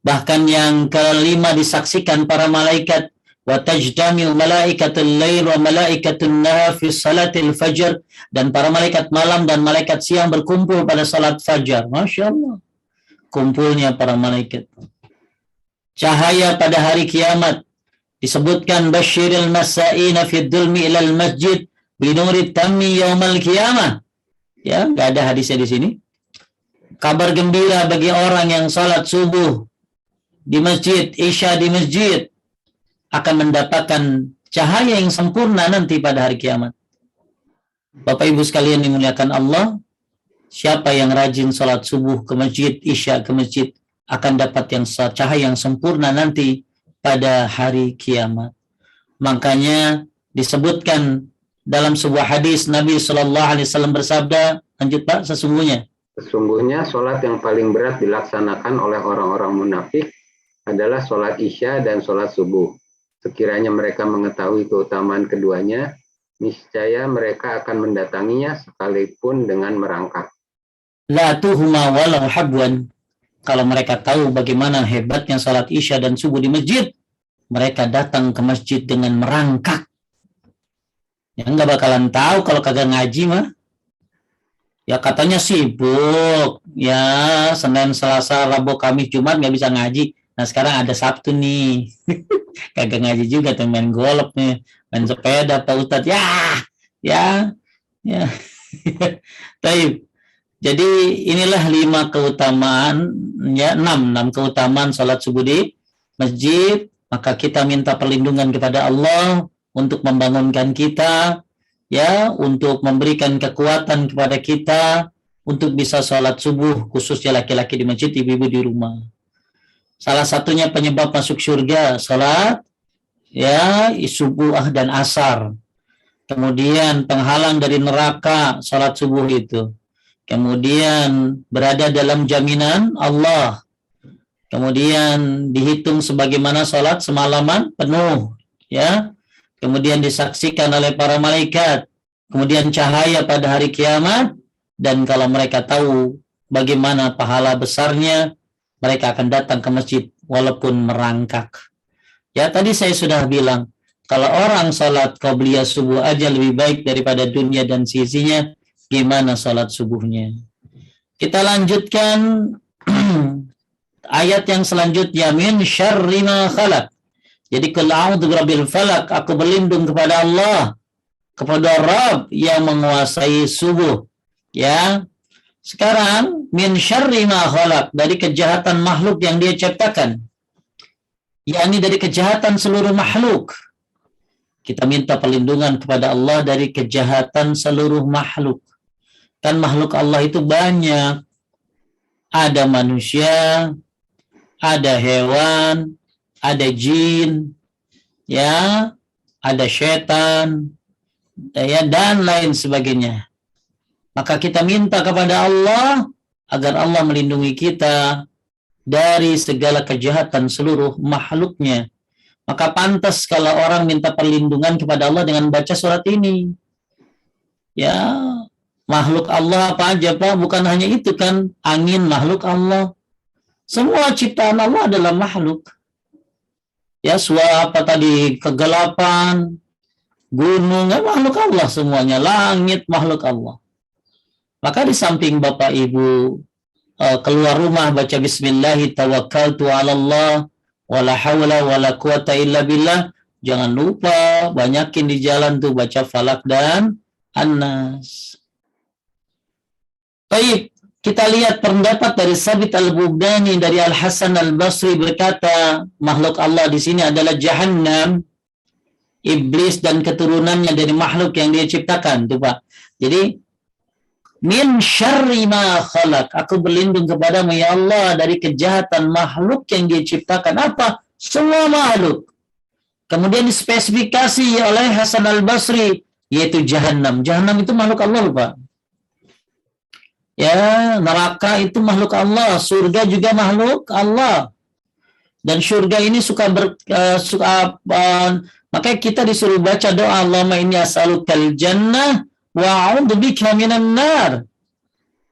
Bahkan yang kelima disaksikan para malaikat, wa tajtami'u malaikatul lail wa malaikatul nahar fi salatil fajr, dan para malaikat malam dan malaikat siang berkumpul pada salat fajar. Masya Allah, kumpulnya para malaikat. Cahaya pada hari kiamat disebutkan, basyiril masa'ina fi dhulmi ilal masjid binuri tammi yaumal qiyamah. Ya, nggak ada hadisnya di sini. Kabar gembira bagi orang yang salat subuh di masjid, isya di masjid, akan mendapatkan cahaya yang sempurna nanti pada hari kiamat. Bapak Ibu sekalian dimuliakan Allah, siapa yang rajin salat subuh ke masjid, isya ke masjid, akan dapat yang cahaya yang sempurna nanti pada hari kiamat. Makanya disebutkan dalam sebuah hadis Nabi SAW bersabda, lanjut Pak, Sesungguhnya sholat yang paling berat dilaksanakan oleh orang-orang munafik adalah sholat isya dan sholat subuh. Sekiranya mereka mengetahui keutamaan keduanya, niscaya mereka akan mendatanginya sekalipun dengan merangkak. La tuhuma walau habwan. Kalau mereka tahu bagaimana hebatnya sholat isya dan subuh di masjid, mereka datang ke masjid dengan merangkak. Ya nggak bakalan tahu kalau kagak ngaji mah. Ya katanya sibuk. Ya Senin, Selasa, Rabu, Kamis, Jumat nggak bisa ngaji. Nah sekarang ada Sabtu nih. Kagak ngaji juga tuh, main golf nih, main sepeda Pak Ustadz. Ya. Taib. Jadi inilah 5 keutamaan, ya 6 keutamaan sholat subuh di masjid. Maka kita minta perlindungan kepada Allah untuk membangunkan kita, ya, untuk memberikan kekuatan kepada kita untuk bisa sholat subuh, khususnya laki-laki di masjid, ibu-ibu di rumah. Salah satunya penyebab masuk surga, sholat, ya, subuh dan asar. Kemudian penghalang dari neraka, sholat subuh itu. Kemudian berada dalam jaminan Allah. Kemudian dihitung sebagaimana sholat semalaman penuh, ya. Kemudian disaksikan oleh para malaikat. Kemudian cahaya pada hari kiamat. Dan kalau mereka tahu bagaimana pahala besarnya, mereka akan datang ke masjid walaupun merangkak. Ya, tadi saya sudah bilang, kalau orang sholat qabliyah subuh aja lebih baik daripada dunia dan sisinya, gimana sholat subuhnya? Kita lanjutkan ayat yang selanjutnya, min syarri ma khalaq. Jadi qul a'udzu birabbil falaq, aku berlindung kepada Allah, kepada Rabb yang menguasai subuh. Ya. Sekarang min syarri ma khalaq, dari kejahatan makhluk yang dia ciptakan. Yakni dari kejahatan seluruh makhluk. Kita minta perlindungan kepada Allah dari kejahatan seluruh makhluk. Kan makhluk Allah itu banyak. Ada manusia, ada hewan, ada jin, ya, ada setan, ya, dan lain sebagainya. Maka kita minta kepada Allah agar Allah melindungi kita dari segala kejahatan seluruh makhluknya. Maka pantas kalau orang minta perlindungan kepada Allah dengan baca surat ini. Ya, makhluk Allah apa aja Pak? Bukan hanya itu kan, angin makhluk Allah. Semua ciptaan Allah adalah makhluk. Ya, apa tadi, kegelapan, gunung, makhluk Allah semuanya, langit makhluk Allah. Maka di samping Bapak Ibu keluar rumah baca bismillahi tawakkaltu 'ala Allah wala haula wala quwata illa billah. Jangan lupa banyakin di jalan tuh baca Falak dan An-Nas. Baik, kita lihat pendapat dari Sabit Al-Bughdani dari Al-Hasan Al-Basri berkata, makhluk Allah di sini adalah Jahannam, iblis dan keturunannya dari makhluk yang dia ciptakan, tuh Pak. Jadi min syarri ma khalaq, aku berlindung kepadamu ya Allah dari kejahatan makhluk yang dia ciptakan. Apa? Semua makhluk. Kemudian dispesifikasi oleh Hasan Al-Basri, yaitu Jahannam. Jahannam itu makhluk Allah, Pak. Ya, neraka itu makhluk Allah, surga juga makhluk Allah. Dan surga ini makanya kita disuruh baca doa Allahumma inni as'alukal jannah wa a'udzubika minan nar.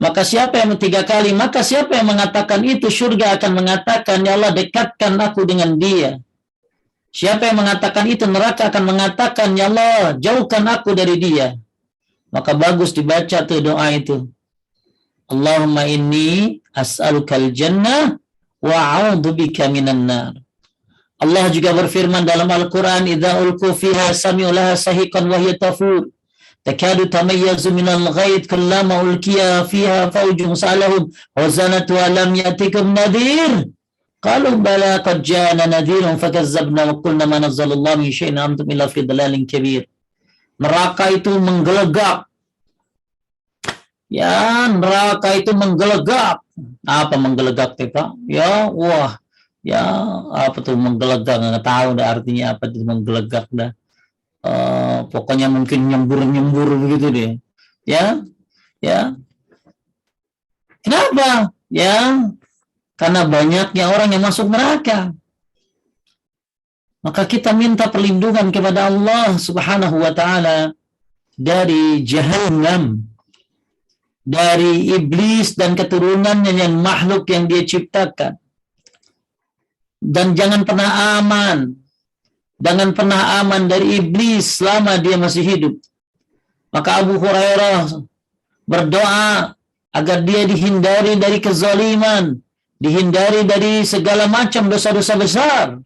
Maka siapa yang 3 kali, maka siapa yang mengatakan itu, surga akan mengatakan, ya Allah dekatkan aku dengan dia. Siapa yang mengatakan itu, neraka akan mengatakan, ya Allah jauhkan aku dari dia. Maka bagus dibaca tuh doa itu. Allahumma inni as'alukal jannah wa a'udzubika minan nar. Allah juga berfirman dalam Al-Quran, idza ulqu fiha sami'u laha sahiqan wa hiya tafur takadu tamayyazu minal ghaid kullama ulqiya fiha fawjun sa'alahum wa zanatu alam yatikum nadhir qalu bala qad ja'ana nadhirun fakazzabna wa qulna ma nazzalallahu min syai'in antum illa fi dhalalin kabir. Neraka itu menggelegak. Ya, neraka itu menggelegak. Apa menggelegak, Pak? Ya, wah. Ya, apa tuh menggelegak? Nggak tahu dah artinya apa itu menggelegak dah. Pokoknya mungkin nyembur-nyembur begitu deh. Ya, ya. Kenapa? Ya, karena banyaknya orang yang masuk neraka. Maka kita minta perlindungan kepada Allah Subhanahu wa ta'ala dari Jahannam, dari iblis dan keturunannya yang makhluk yang dia ciptakan. Dan jangan pernah aman dari iblis selama dia masih hidup. Maka Abu Hurairah berdoa agar dia dihindari dari kezaliman, dihindari dari segala macam dosa-dosa besar.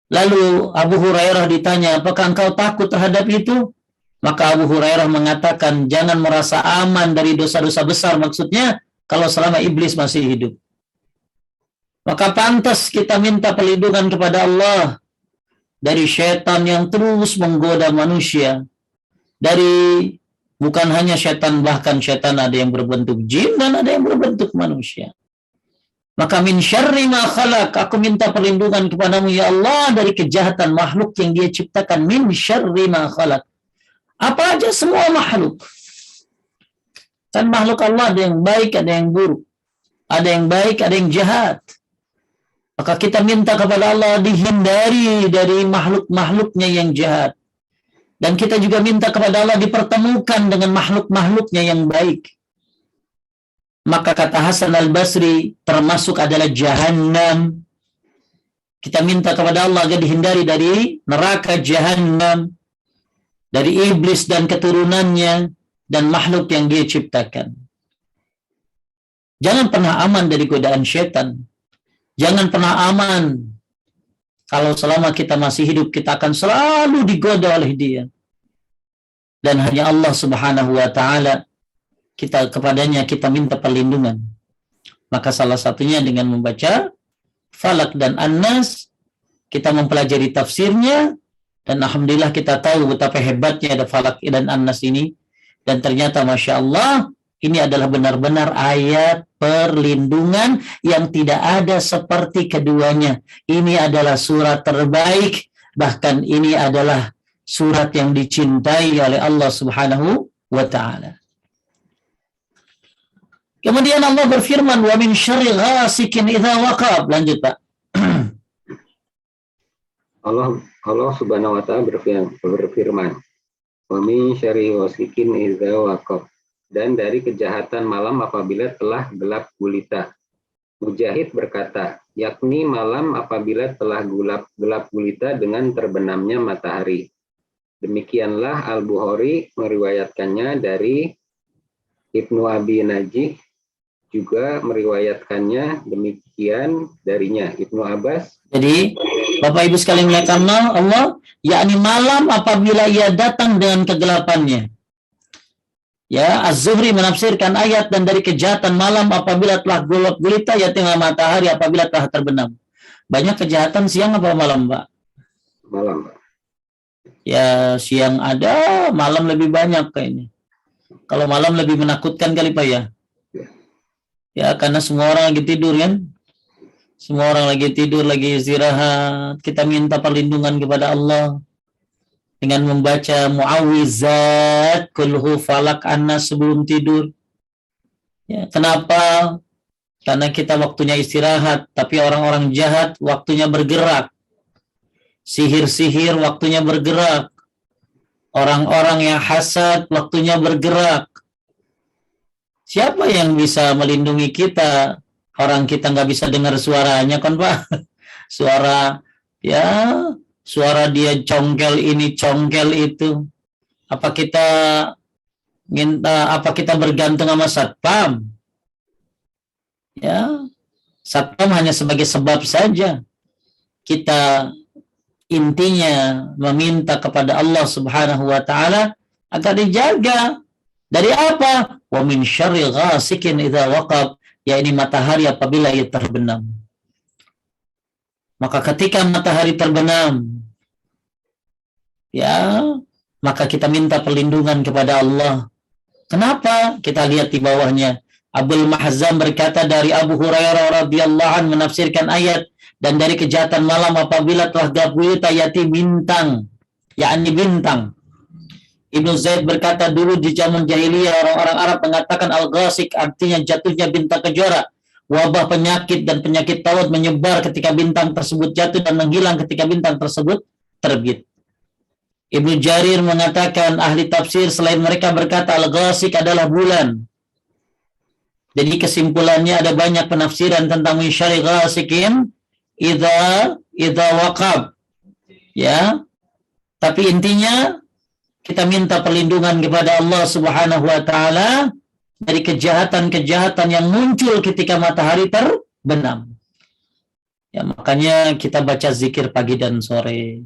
Lalu Abu Hurairah ditanya, apakah engkau takut terhadap itu? Maka Abu Hurairah mengatakan, jangan merasa aman dari dosa-dosa besar, maksudnya kalau selama iblis masih hidup. Maka pantas kita minta perlindungan kepada Allah dari syaitan yang terus menggoda manusia. Dari bukan hanya syaitan, bahkan syaitan ada yang berbentuk jin dan ada yang berbentuk manusia. Maka min syarri ma khalaq, aku minta perlindungan kepadamu ya Allah dari kejahatan makhluk yang dia ciptakan. Min syarri ma khalaq. Apa aja semua makhluk. Kan makhluk Allah ada yang baik, ada yang buruk. Ada yang baik, ada yang jahat. Maka kita minta kepada Allah dihindari dari makhluk-makhluknya yang jahat. Dan kita juga minta kepada Allah dipertemukan dengan makhluk-makhluknya yang baik. Maka kata Hasan Al-Basri, termasuk adalah Jahannam. Kita minta kepada Allah agar dihindari dari neraka Jahannam, dari iblis dan keturunannya, dan makhluk yang dia ciptakan. Jangan pernah aman dari godaan syaitan. Jangan pernah aman. Kalau selama kita masih hidup, kita akan selalu digoda oleh dia. Dan hanya Allah Subhanahu wa ta'ala, kepadanya kita minta perlindungan. Maka salah satunya dengan membaca Falak dan An-Nas, kita mempelajari tafsirnya, dan alhamdulillah kita tahu betapa hebatnya ada Falak dan An-Nas ini. Dan ternyata Masya Allah, ini adalah benar-benar ayat perlindungan yang tidak ada seperti keduanya. Ini adalah surat terbaik, bahkan ini adalah surat yang dicintai oleh Allah Subhanahu wa ta'ala. Kemudian Allah berfirman, wa min syarri ghasikin idza waqab. Lanjut, Pak. Allah Subhanahu wa ta'ala berfirman, wa min syarri ghasikin idza waqab, dan dari kejahatan malam apabila telah gelap gulita. Mujahid berkata, yakni malam apabila telah gelap gulita dengan terbenamnya matahari. Demikianlah Al-Bukhari meriwayatkannya dari Ibnu Abi Najih juga meriwayatkannya demikian darinya Ibnu Abbas. Jadi Bapak Ibu sekalian melihatkan Allah, yakni malam apabila ia datang dengan kegelapannya. Ya, Az-Zuhri menafsirkan ayat dan dari kejahatan malam apabila telah gelap gulita ya tengah matahari apabila telah terbenam. Banyak kejahatan siang apa malam, Pak? Malam, Pak. Ya, siang ada, malam lebih banyak kayaknya. Kalau malam lebih menakutkan kali, Pak ya? Ya, karena semua orang lagi tidur kan? Semua orang lagi tidur, lagi istirahat. Kita minta perlindungan kepada Allah dengan membaca muawwizat, kulhu falak annas sebelum tidur. Ya, kenapa? Karena kita waktunya istirahat, tapi orang-orang jahat waktunya bergerak. Sihir-sihir waktunya bergerak. Orang-orang yang hasad waktunya bergerak. Siapa yang bisa melindungi kita? Orang kita nggak bisa dengar suaranya kan, Pak? Suara dia congkel ini, congkel itu. Apa kita bergantung sama satpam? Ya, satpam hanya sebagai sebab saja. Kita intinya meminta kepada Allah Subhanahu wa taala agar dijaga dari apa? Wa min syarri ghasikin idza waqab, yakni matahari apabila ia terbenam. Maka ketika matahari terbenam, ya, maka kita minta perlindungan kepada Allah. Kenapa? Kita lihat di bawahnya. Abul Mahzam berkata dari Abu Hurairah radhiyallahu anhu menafsirkan ayat dan dari kejahatan malam apabila telah gelap gulita yaitu bintang, yakni bintang. Ibnu Zaid berkata dulu di zaman jahiliyah orang-orang Arab mengatakan al-ghasik artinya jatuhnya bintang kejora. Wabah penyakit dan penyakit taut menyebar ketika bintang tersebut jatuh dan menghilang ketika bintang tersebut terbit. Ibnu Jarir mengatakan ahli tafsir selain mereka berkata al-ghasik adalah bulan. Jadi kesimpulannya ada banyak penafsiran tentang min syarri ghasikin idza waqab. Ya. Tapi intinya kita minta perlindungan kepada Allah Subhanahu wa taala dari kejahatan-kejahatan yang muncul ketika matahari terbenam. Ya, makanya kita baca zikir pagi dan sore.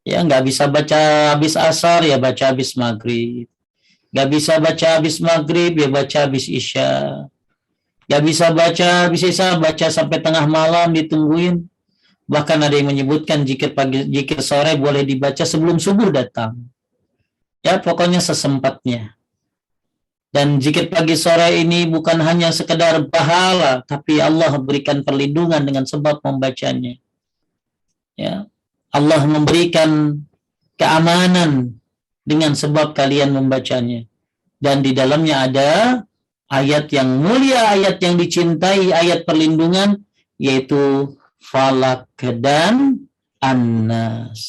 Ya, nggak bisa baca habis asar, ya baca habis maghrib. Nggak bisa baca habis maghrib, ya baca habis isya. Nggak bisa baca habis isya, baca sampai tengah malam ditungguin. Bahkan ada yang menyebutkan zikir pagi, zikir sore boleh dibaca sebelum subuh datang. Ya, pokoknya sesempatnya. Dan zikir pagi sore ini bukan hanya sekedar pahala, tapi Allah berikan perlindungan dengan sebab membacanya. Ya, Allah memberikan keamanan dengan sebab kalian membacanya. Dan di dalamnya ada ayat yang mulia, ayat yang dicintai, ayat perlindungan, yaitu Falak dan An-Nas.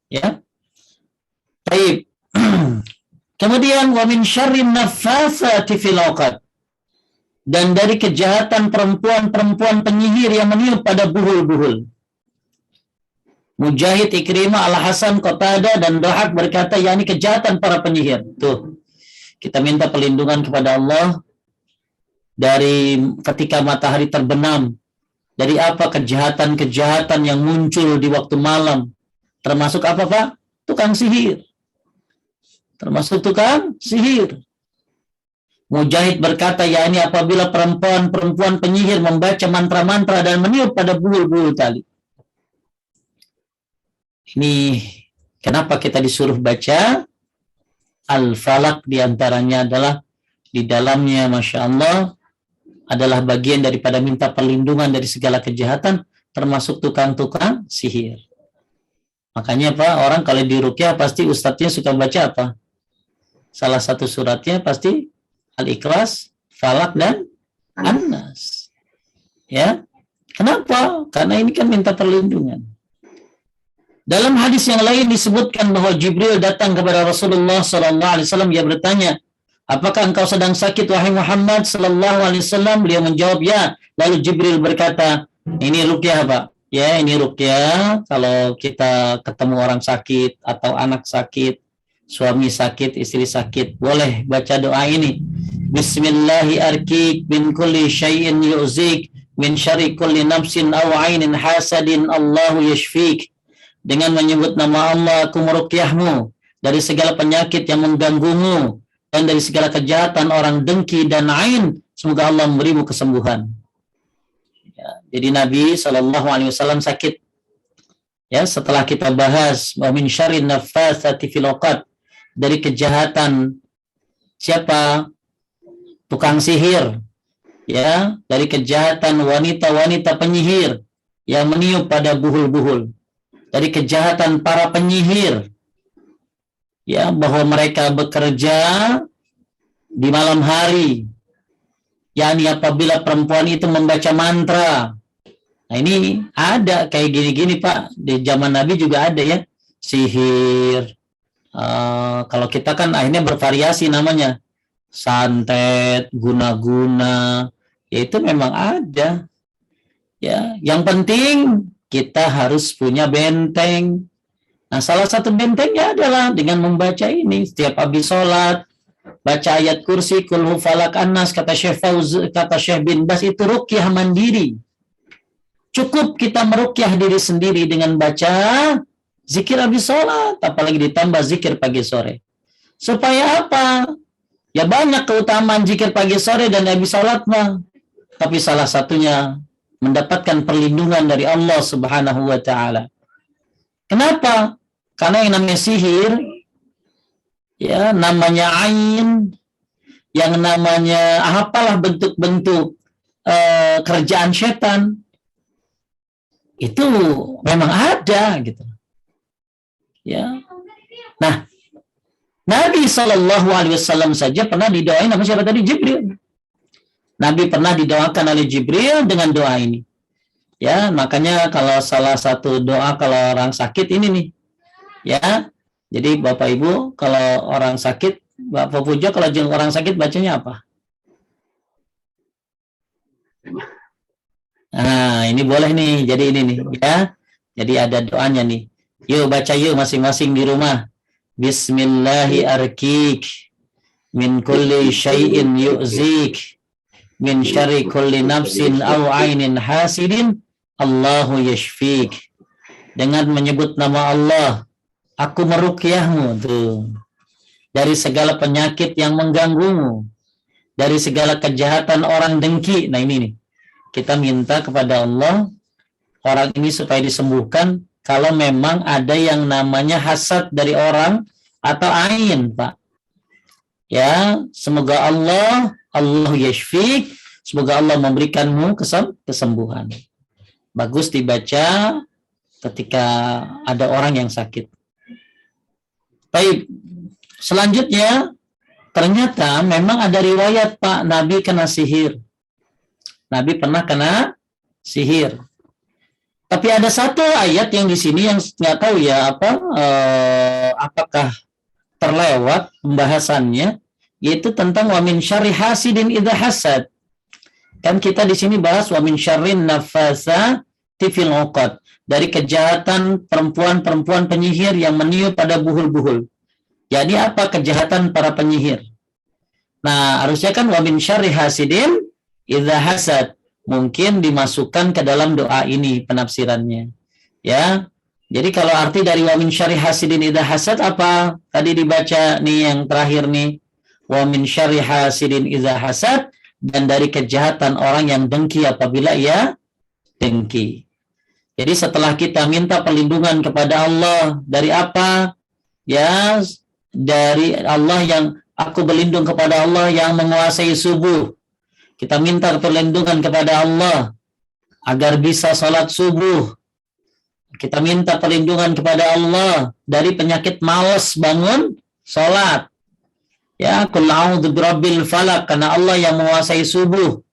Ya. Baik. Kemudian wa min syarrin naffatsati fil 'uqad. Dan dari kejahatan perempuan-perempuan penyihir yang meniup pada buhul-buhul. Mujahid, Ikrimah, Al-Hasan, Qatadah dan Dhahak berkata yakni kejahatan para penyihir. Tuh. Kita minta perlindungan kepada Allah dari ketika matahari terbenam. Dari apa kejahatan-kejahatan yang muncul di waktu malam. Termasuk apa, Pak? Tukang sihir. Termasuk tukang sihir. Mujahid berkata, ya ini apabila perempuan penyihir membaca mantra-mantra dan meniup pada buhul-buhul tali. Ini kenapa kita disuruh baca Al-Falak, diantaranya adalah di dalamnya, Masya Allah, adalah bagian daripada minta perlindungan dari segala kejahatan, termasuk tukang-tukang sihir. Makanya Pak, orang kalau di ruqyah pasti ustadznya suka baca apa? Salah satu suratnya pasti Al-Ikhlas, Falak, dan An-Nas. Ya, kenapa? Karena ini kan minta perlindungan. Dalam hadis yang lain disebutkan bahwa Jibril datang kepada Rasulullah SAW. Dia bertanya, apakah engkau sedang sakit wahai Muhammad SAW? Beliau menjawab, ya. Lalu Jibril berkata, ini ruqyah Pak. Ya, ini ruqyah. Kalau kita ketemu orang sakit atau anak sakit, suami sakit, istri sakit, boleh baca doa ini. Bismillahi arkik min kulli syai'in yu'zik min syarri kulli nafsin aw 'ainin hasadin Allahu yashfik. Dengan menyebut nama Allah aku meruqyahmu dari segala penyakit yang mengganggumu dan dari segala kejahatan orang dengki dan ain, semoga Allah memberimu kesembuhan. Ya, jadi Nabi SAW sakit. Ya, setelah kita bahas wa min syarrin naffatsati fil 'uqad, dari kejahatan siapa? Tukang sihir. Ya, dari kejahatan wanita-wanita penyihir yang meniup pada buhul-buhul. Dari kejahatan para penyihir, ya, bahwa mereka bekerja di malam hari, yakni apabila perempuan itu membaca mantra. Nah, ini ada kayak gini-gini Pak, di zaman Nabi juga ada ya, sihir. Kalau kita kan akhirnya bervariasi namanya, santet, guna-guna, ya itu memang ada. Ya, yang penting kita harus punya benteng. Nah, salah satu bentengnya adalah dengan membaca ini setiap habis sholat, baca ayat kursi, kul hu falak annas, kata Syekh bin Bas, itu ruqyah mandiri. Cukup kita meruqyah diri sendiri dengan baca zikir habis sholat, apalagi ditambah zikir pagi sore. Supaya apa? Ya banyak keutamaan zikir pagi sore dan habis sholat mah. Tapi salah satunya mendapatkan perlindungan dari Allah Subhanahu wa taala. Kenapa? Karena yang namanya sihir, ya namanya ain, yang namanya apalah bentuk-bentuk kerjaan setan, itu memang ada gitu. Ya. Nah, Nabi SAW saja pernah didoain sama siapa tadi? Jibril. Nabi pernah didoakan oleh Jibril dengan doa ini. Ya, makanya kalau salah satu doa kalau orang sakit ini nih. Ya. Jadi Bapak Ibu kalau orang sakit, Bapak Pujo kalau jenguk orang sakit bacanya apa? Nah, ini boleh nih. Jadi ini nih, ya. Jadi ada doanya nih. Yuk baca yuk masing-masing di rumah. Bismillahi arkik min kulli syai'in yu'zik min syarri kulli nafsin aw ainin hasidin Allahu yashfik. Dengan menyebut nama Allah, aku meruqyahmu tuh dari segala penyakit yang mengganggumu, dari segala kejahatan orang dengki. Nah ini nih, kita minta kepada Allah orang ini supaya disembuhkan kalau memang ada yang namanya hasad dari orang atau ain, Pak. Ya, semoga Allah yashfik, semoga Allah memberikanmu kesembuhan. Bagus dibaca ketika ada orang yang sakit. Baik, selanjutnya ternyata memang ada riwayat Pak Nabi kena sihir. Nabi pernah kena sihir. Tapi ada satu ayat yang di sini yang nggak tahu ya apakah terlewat pembahasannya, yaitu tentang wa min syarri hasidin idza hasad. Kan kita di sini bahas wa min syarrin naffatsati fil 'uqad, dari kejahatan perempuan-perempuan penyihir yang meniup pada buhul-buhul. Jadi apa kejahatan para penyihir? Nah, harusnya kan wa min syarri hasidin idza hasad. Mungkin dimasukkan ke dalam doa ini penafsirannya. Ya. Jadi kalau arti dari wa min syarri hasidin idza hasad apa? Tadi dibaca nih yang terakhir nih. Wa min syarri hasidin idza hasad, dan dari kejahatan orang yang dengki apabila ia dengki. Jadi setelah kita minta perlindungan kepada Allah dari apa? Ya, dari Allah yang aku berlindung kepada Allah yang menguasai subuh. Kita minta perlindungan kepada Allah agar bisa salat subuh. Kita minta perlindungan kepada Allah dari penyakit malas bangun salat. Ya, qul a'udzu birabbil falaq, karena Allah yang menguasai subuh.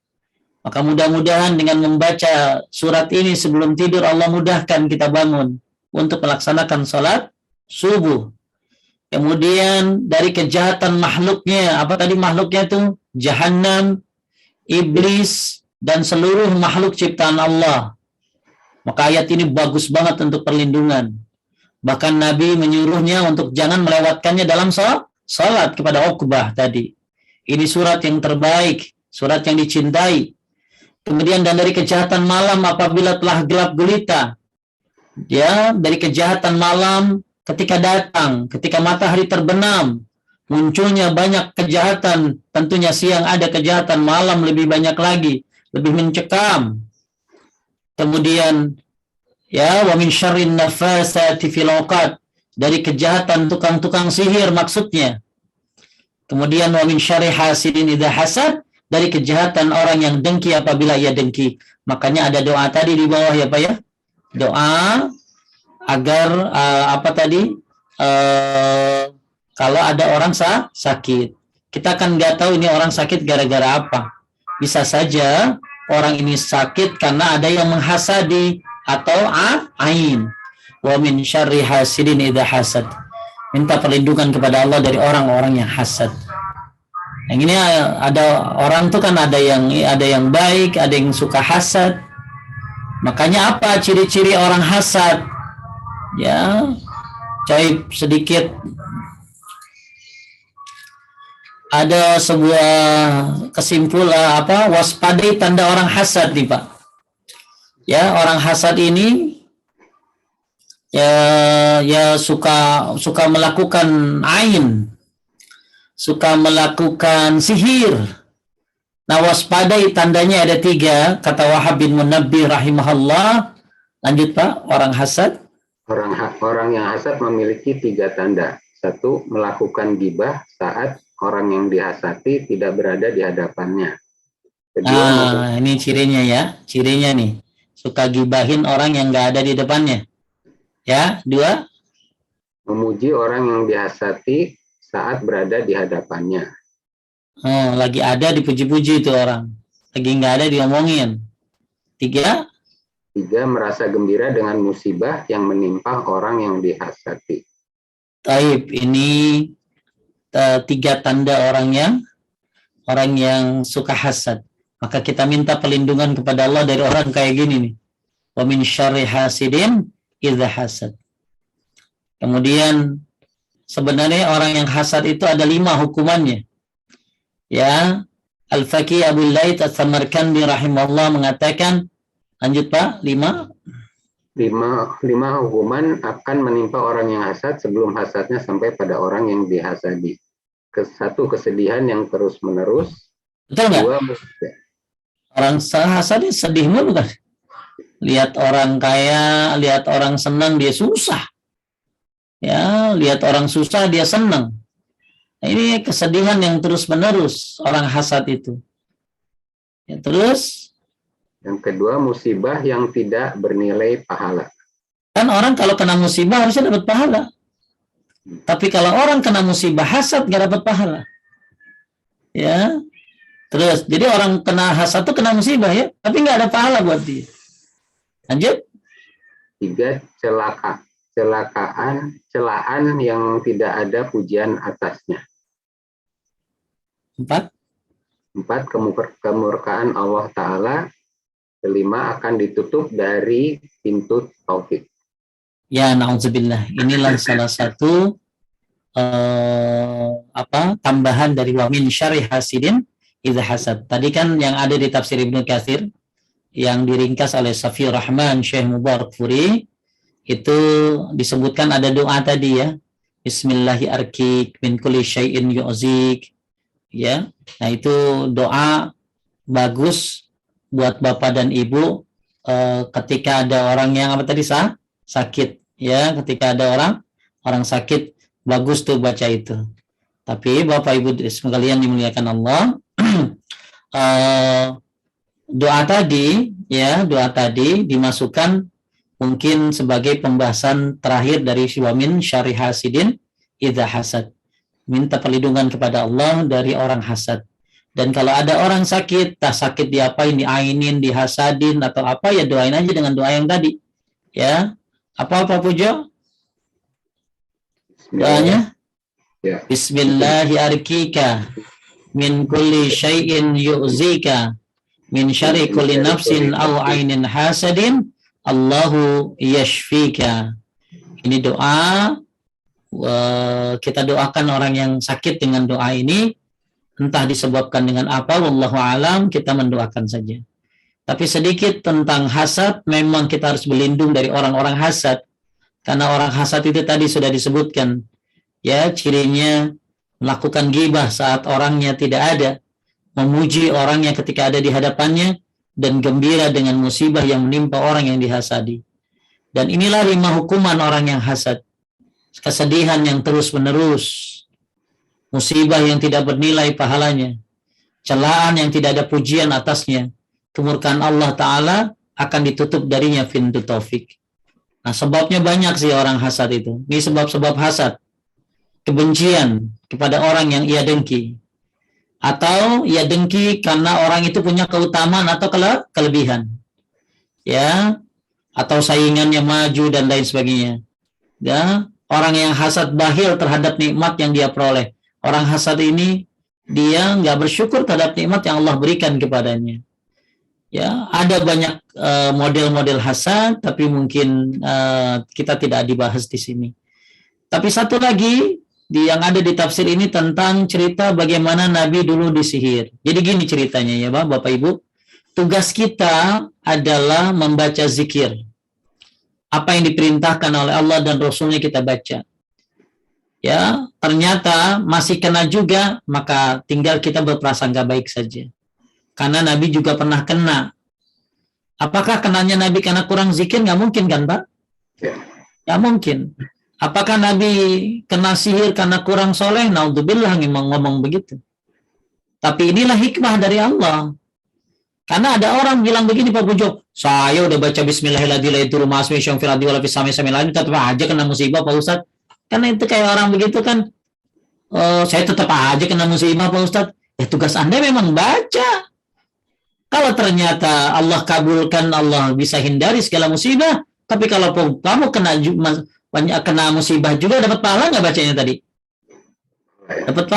Maka mudah-mudahan dengan membaca surat ini sebelum tidur Allah mudahkan kita bangun untuk melaksanakan salat subuh. Kemudian dari kejahatan makhluknya, apa tadi makhluknya itu? Jahannam, iblis, dan seluruh makhluk ciptaan Allah. Maka ayat ini bagus banget untuk perlindungan. Bahkan Nabi menyuruhnya untuk jangan melewatkannya dalam salat kepada Uqbah tadi. Ini surat yang terbaik, surat yang dicintai. Kemudian dan dari kejahatan malam apabila telah gelap gulita. Ya, dari kejahatan malam ketika datang, ketika matahari terbenam, munculnya banyak kejahatan. Tentunya siang ada kejahatan, malam lebih banyak lagi, lebih mencekam. Kemudian ya, wa min syarrin nafasati fil 'uqad, dari kejahatan tukang-tukang sihir maksudnya. Kemudian wa min syarri hasidin idza hasad, dari kejahatan orang yang dengki apabila ia dengki. Makanya ada doa tadi di bawah ya Pak ya. Doa agar kalau ada orang sakit. Kita kan nggak tahu ini orang sakit gara-gara apa. Bisa saja orang ini sakit karena ada yang menghasadi atau ain. Wa min syarri hasidin idza hasad. Minta perlindungan kepada Allah dari orang-orang yang hasad. Yang ini ada orang tuh kan ada yang baik, ada yang suka hasad. Makanya apa ciri-ciri orang hasad? Ya, coy sedikit. Ada sebuah kesimpulan waspadai tanda orang hasad nih Pak. Ya, orang hasad ini ya suka melakukan ain, suka melakukan sihir. Nah, waspadai tandanya ada 3, kata Wahab bin Munabbih rahimahullah. Lanjut Pak, orang hasad. Orang yang hasad memiliki 3 tanda. 1, melakukan gibah saat orang yang dihasati tidak berada di hadapannya. Kedua, ini cirinya ya, cirinya nih. Suka gibahin orang yang nggak ada di depannya. Ya, 2. Memuji orang yang dihasati saat berada di hadapannya. Lagi ada dipuji-puji itu orang. Lagi nggak ada diomongin. 3. 3, merasa gembira dengan musibah yang menimpa orang yang dihasati. Taib, ini 3 tanda orang yang suka hasad. Maka kita minta perlindungan kepada Allah dari orang kayak gini nih. Wa min syarri hasidin idza hasad. Kemudian sebenarnya orang yang hasad itu ada 5 hukumannya. Ya, Al-Faqih Abu Laits As-Samarkandi rahimahullah mengatakan, lanjut Pak, 5 hukuman akan menimpa orang yang hasad sebelum hasadnya sampai pada orang yang dihasadi. 1, kesedihan yang terus-menerus. Betul nggak? 2, orang hasad sedih mulu kan? Lihat orang kaya, lihat orang senang dia susah. Ya, lihat orang susah dia senang. Nah, ini kesedihan yang terus-menerus orang hasad itu. Ya, terus yang kedua, musibah yang tidak bernilai pahala. kan orang kalau kena musibah harusnya dapat pahala. Tapi kalau orang kena musibah hasad nggak dapat pahala. Ya. Terus, jadi orang kena hasad itu kena musibah ya, tapi nggak ada pahala buat dia. Lanjut. 3, celaan yang tidak ada pujian atasnya. 4, kemurkaan Allah Ta'ala. 5, akan ditutup dari pintu taufik. Ya, na'udzubillah. Inilah salah satu tambahan dari wa min syarri hasidin idza hasad. Tadi kan yang ada di tafsir Ibnu Katsir yang diringkas oleh Safiur Rahman Syekh Mubarak Furi itu disebutkan ada doa tadi ya. Bismillahi arkik min kulli syai'in yu'zik. Ya. Nah, itu doa bagus buat bapak dan ibu ketika ada orang yang sakit ya, ketika ada orang sakit bagus tuh baca itu. Tapi bapak ibu sekalian dimuliakan Allah, doa tadi dimasukkan mungkin sebagai pembahasan terakhir dari wamin syarri hasidin idza hasad. Minta perlindungan kepada Allah dari orang hasad. Dan kalau ada orang sakit, sakit diapain, diainin, dihasadin atau apa, ya doain aja dengan doa yang tadi. Ya. Apa Pujo? Doanya? Ya. Bismillahi arkika min kulli syai'in yu'zika min syarri kulli nafsin aw ainin hasadin Allahu yashfika. Ini doa, kita doakan orang yang sakit dengan doa ini, entah disebabkan dengan apa, wallahu alam, kita mendoakan saja. Tapi sedikit tentang hasad, memang kita harus berlindung dari orang-orang hasad, karena orang hasad itu tadi sudah disebutkan, ya, cirinya melakukan ghibah saat orangnya tidak ada, memuji orangnya ketika ada di hadapannya, dan gembira dengan musibah yang menimpa orang yang dihasadi. Dan inilah 5 hukuman orang yang hasad. Kesedihan yang terus-menerus, musibah yang tidak bernilai pahalanya, celaan yang tidak ada pujian atasnya, kemurkaan Allah Ta'ala akan ditutup darinya pintu taufik. Nah, sebabnya banyak sih orang hasad itu. Ini sebab-sebab hasad. Kebencian kepada orang yang ia dengki. Atau ia dengki karena orang itu punya keutamaan atau kelebihan. Ya, atau saingannya maju dan lain sebagainya. Ya, orang yang hasad bakhil terhadap nikmat yang dia peroleh. Orang hasad ini dia nggak bersyukur terhadap nikmat yang Allah berikan kepadanya. Ya, ada banyak model-model hasad, tapi mungkin kita tidak dibahas di sini. Tapi satu lagi yang ada di tafsir ini tentang cerita bagaimana Nabi dulu disihir. Jadi gini ceritanya ya, Bapak Ibu. Tugas kita adalah membaca zikir. Apa yang diperintahkan oleh Allah dan Rasulnya kita baca. Ya, ternyata masih kena juga, maka tinggal kita berprasangka baik saja. Karena Nabi juga pernah kena. Apakah kenanya Nabi karena kurang zikir? Nggak mungkin kan, Pak? Nggak mungkin. Apakah Nabi kena sihir karena kurang soleh? Naudzubillah ngomong begitu. Tapi inilah hikmah dari Allah. Karena ada orang bilang begini, Pak Pujo, saya udah baca Bismillahirrahmanirrahim, tetap aja kena musibah, Pak Ustadz. Karena itu kayak orang begitu kan, saya tetap aja kena musibah, Pak Ustadz. Ya tugas Anda memang baca. Kalau ternyata Allah kabulkan, Allah bisa hindari segala musibah. Tapi kalau kamu kena musibah juga, dapat pahala nggak bacanya tadi? Dapat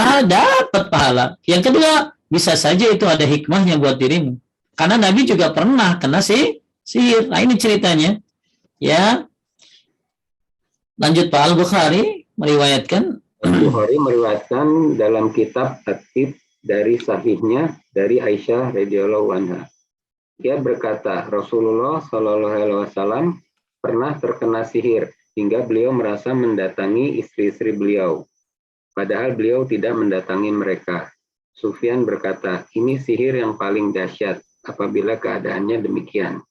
pahala. Yang kedua, bisa saja itu ada hikmahnya buat dirimu. Karena Nabi juga pernah kena sihir. Nah, ini ceritanya. Ya. Lanjut Pak Al-Bukhari meriwayatkan. Al-Bukhari meriwayatkan dalam kitab At-Tib dari sahihnya dari Aisyah radhiyallahu anha. Dia berkata, Rasulullah Shallallahu alaihi wasallam pernah terkena sihir hingga beliau merasa mendatangi istri-istri beliau. Padahal beliau tidak mendatangi mereka. Sufyan berkata, ini sihir yang paling dahsyat apabila keadaannya demikian.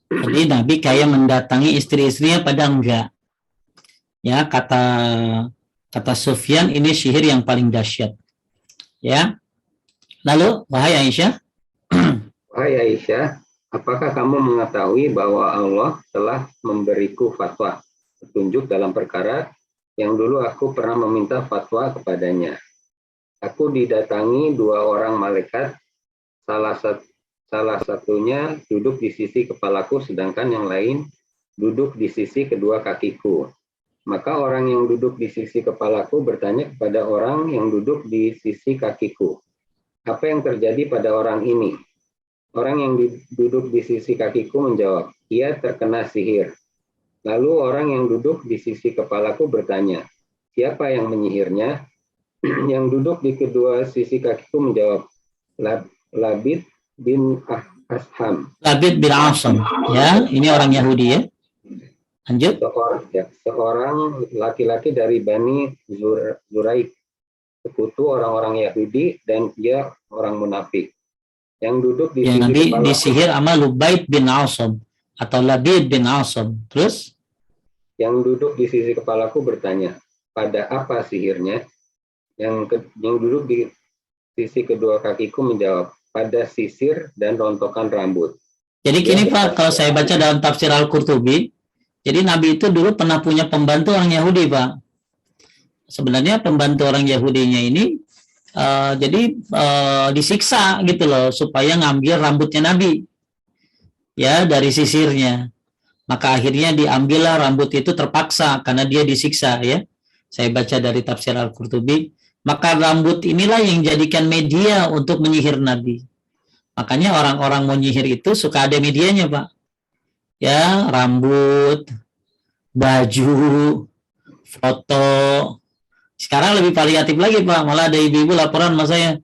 Jadi Nabi kayak mendatangi istri-istrinya padahal enggak. Ya, kata Sufyan, ini sihir yang paling dahsyat. Ya. Lalu, wahai Aisyah. Wahai Aisyah, apakah kamu mengetahui bahwa Allah telah memberiku fatwa, petunjuk dalam perkara yang dulu aku pernah meminta fatwa kepadanya. Aku didatangi 2 orang malaikat, salah satunya duduk di sisi kepalaku, sedangkan yang lain duduk di sisi kedua kakiku. Maka orang yang duduk di sisi kepalaku bertanya kepada orang yang duduk di sisi kakiku, apa yang terjadi pada orang ini? Orang yang duduk di sisi kakiku menjawab, ia terkena sihir. Lalu orang yang duduk di sisi kepalaku bertanya, siapa yang menyihirnya? Yang duduk di kedua sisi kakiku menjawab, Labid bin Asham. Labid bin Asham. Ya, ini orang Yahudi ya. Lanjut. Seorang laki-laki dari Bani Zuraik, sekutu orang-orang Yahudi, dan dia orang munafik. Yang duduk di sisi Nabi kepalaku, disihir sama Lubaid bin Asham atau Labid bin Asham. Terus? Yang duduk di sisi kepalaku bertanya, pada apa sihirnya? Yang duduk di sisi kedua kakiku menjawab, pada sisir dan rontokan rambut. Jadi gini Pak, kalau saya baca dalam tafsir Al-Qurtubi, jadi Nabi itu dulu pernah punya pembantu orang Yahudi, Pak. Sebenarnya pembantu orang Yahudinya ini disiksa gitu loh, supaya ngambil rambutnya Nabi. Ya, dari sisirnya. Maka akhirnya diambillah rambut itu terpaksa karena dia disiksa ya. Saya baca dari tafsir Al-Qurtubi. Maka rambut inilah yang jadikan media untuk menyihir Nabi. Makanya orang-orang mau nyihir itu suka ada medianya, Pak. Ya, rambut, baju, foto. Sekarang lebih variatif lagi Pak, malah ada ibu-ibu laporan sama saya,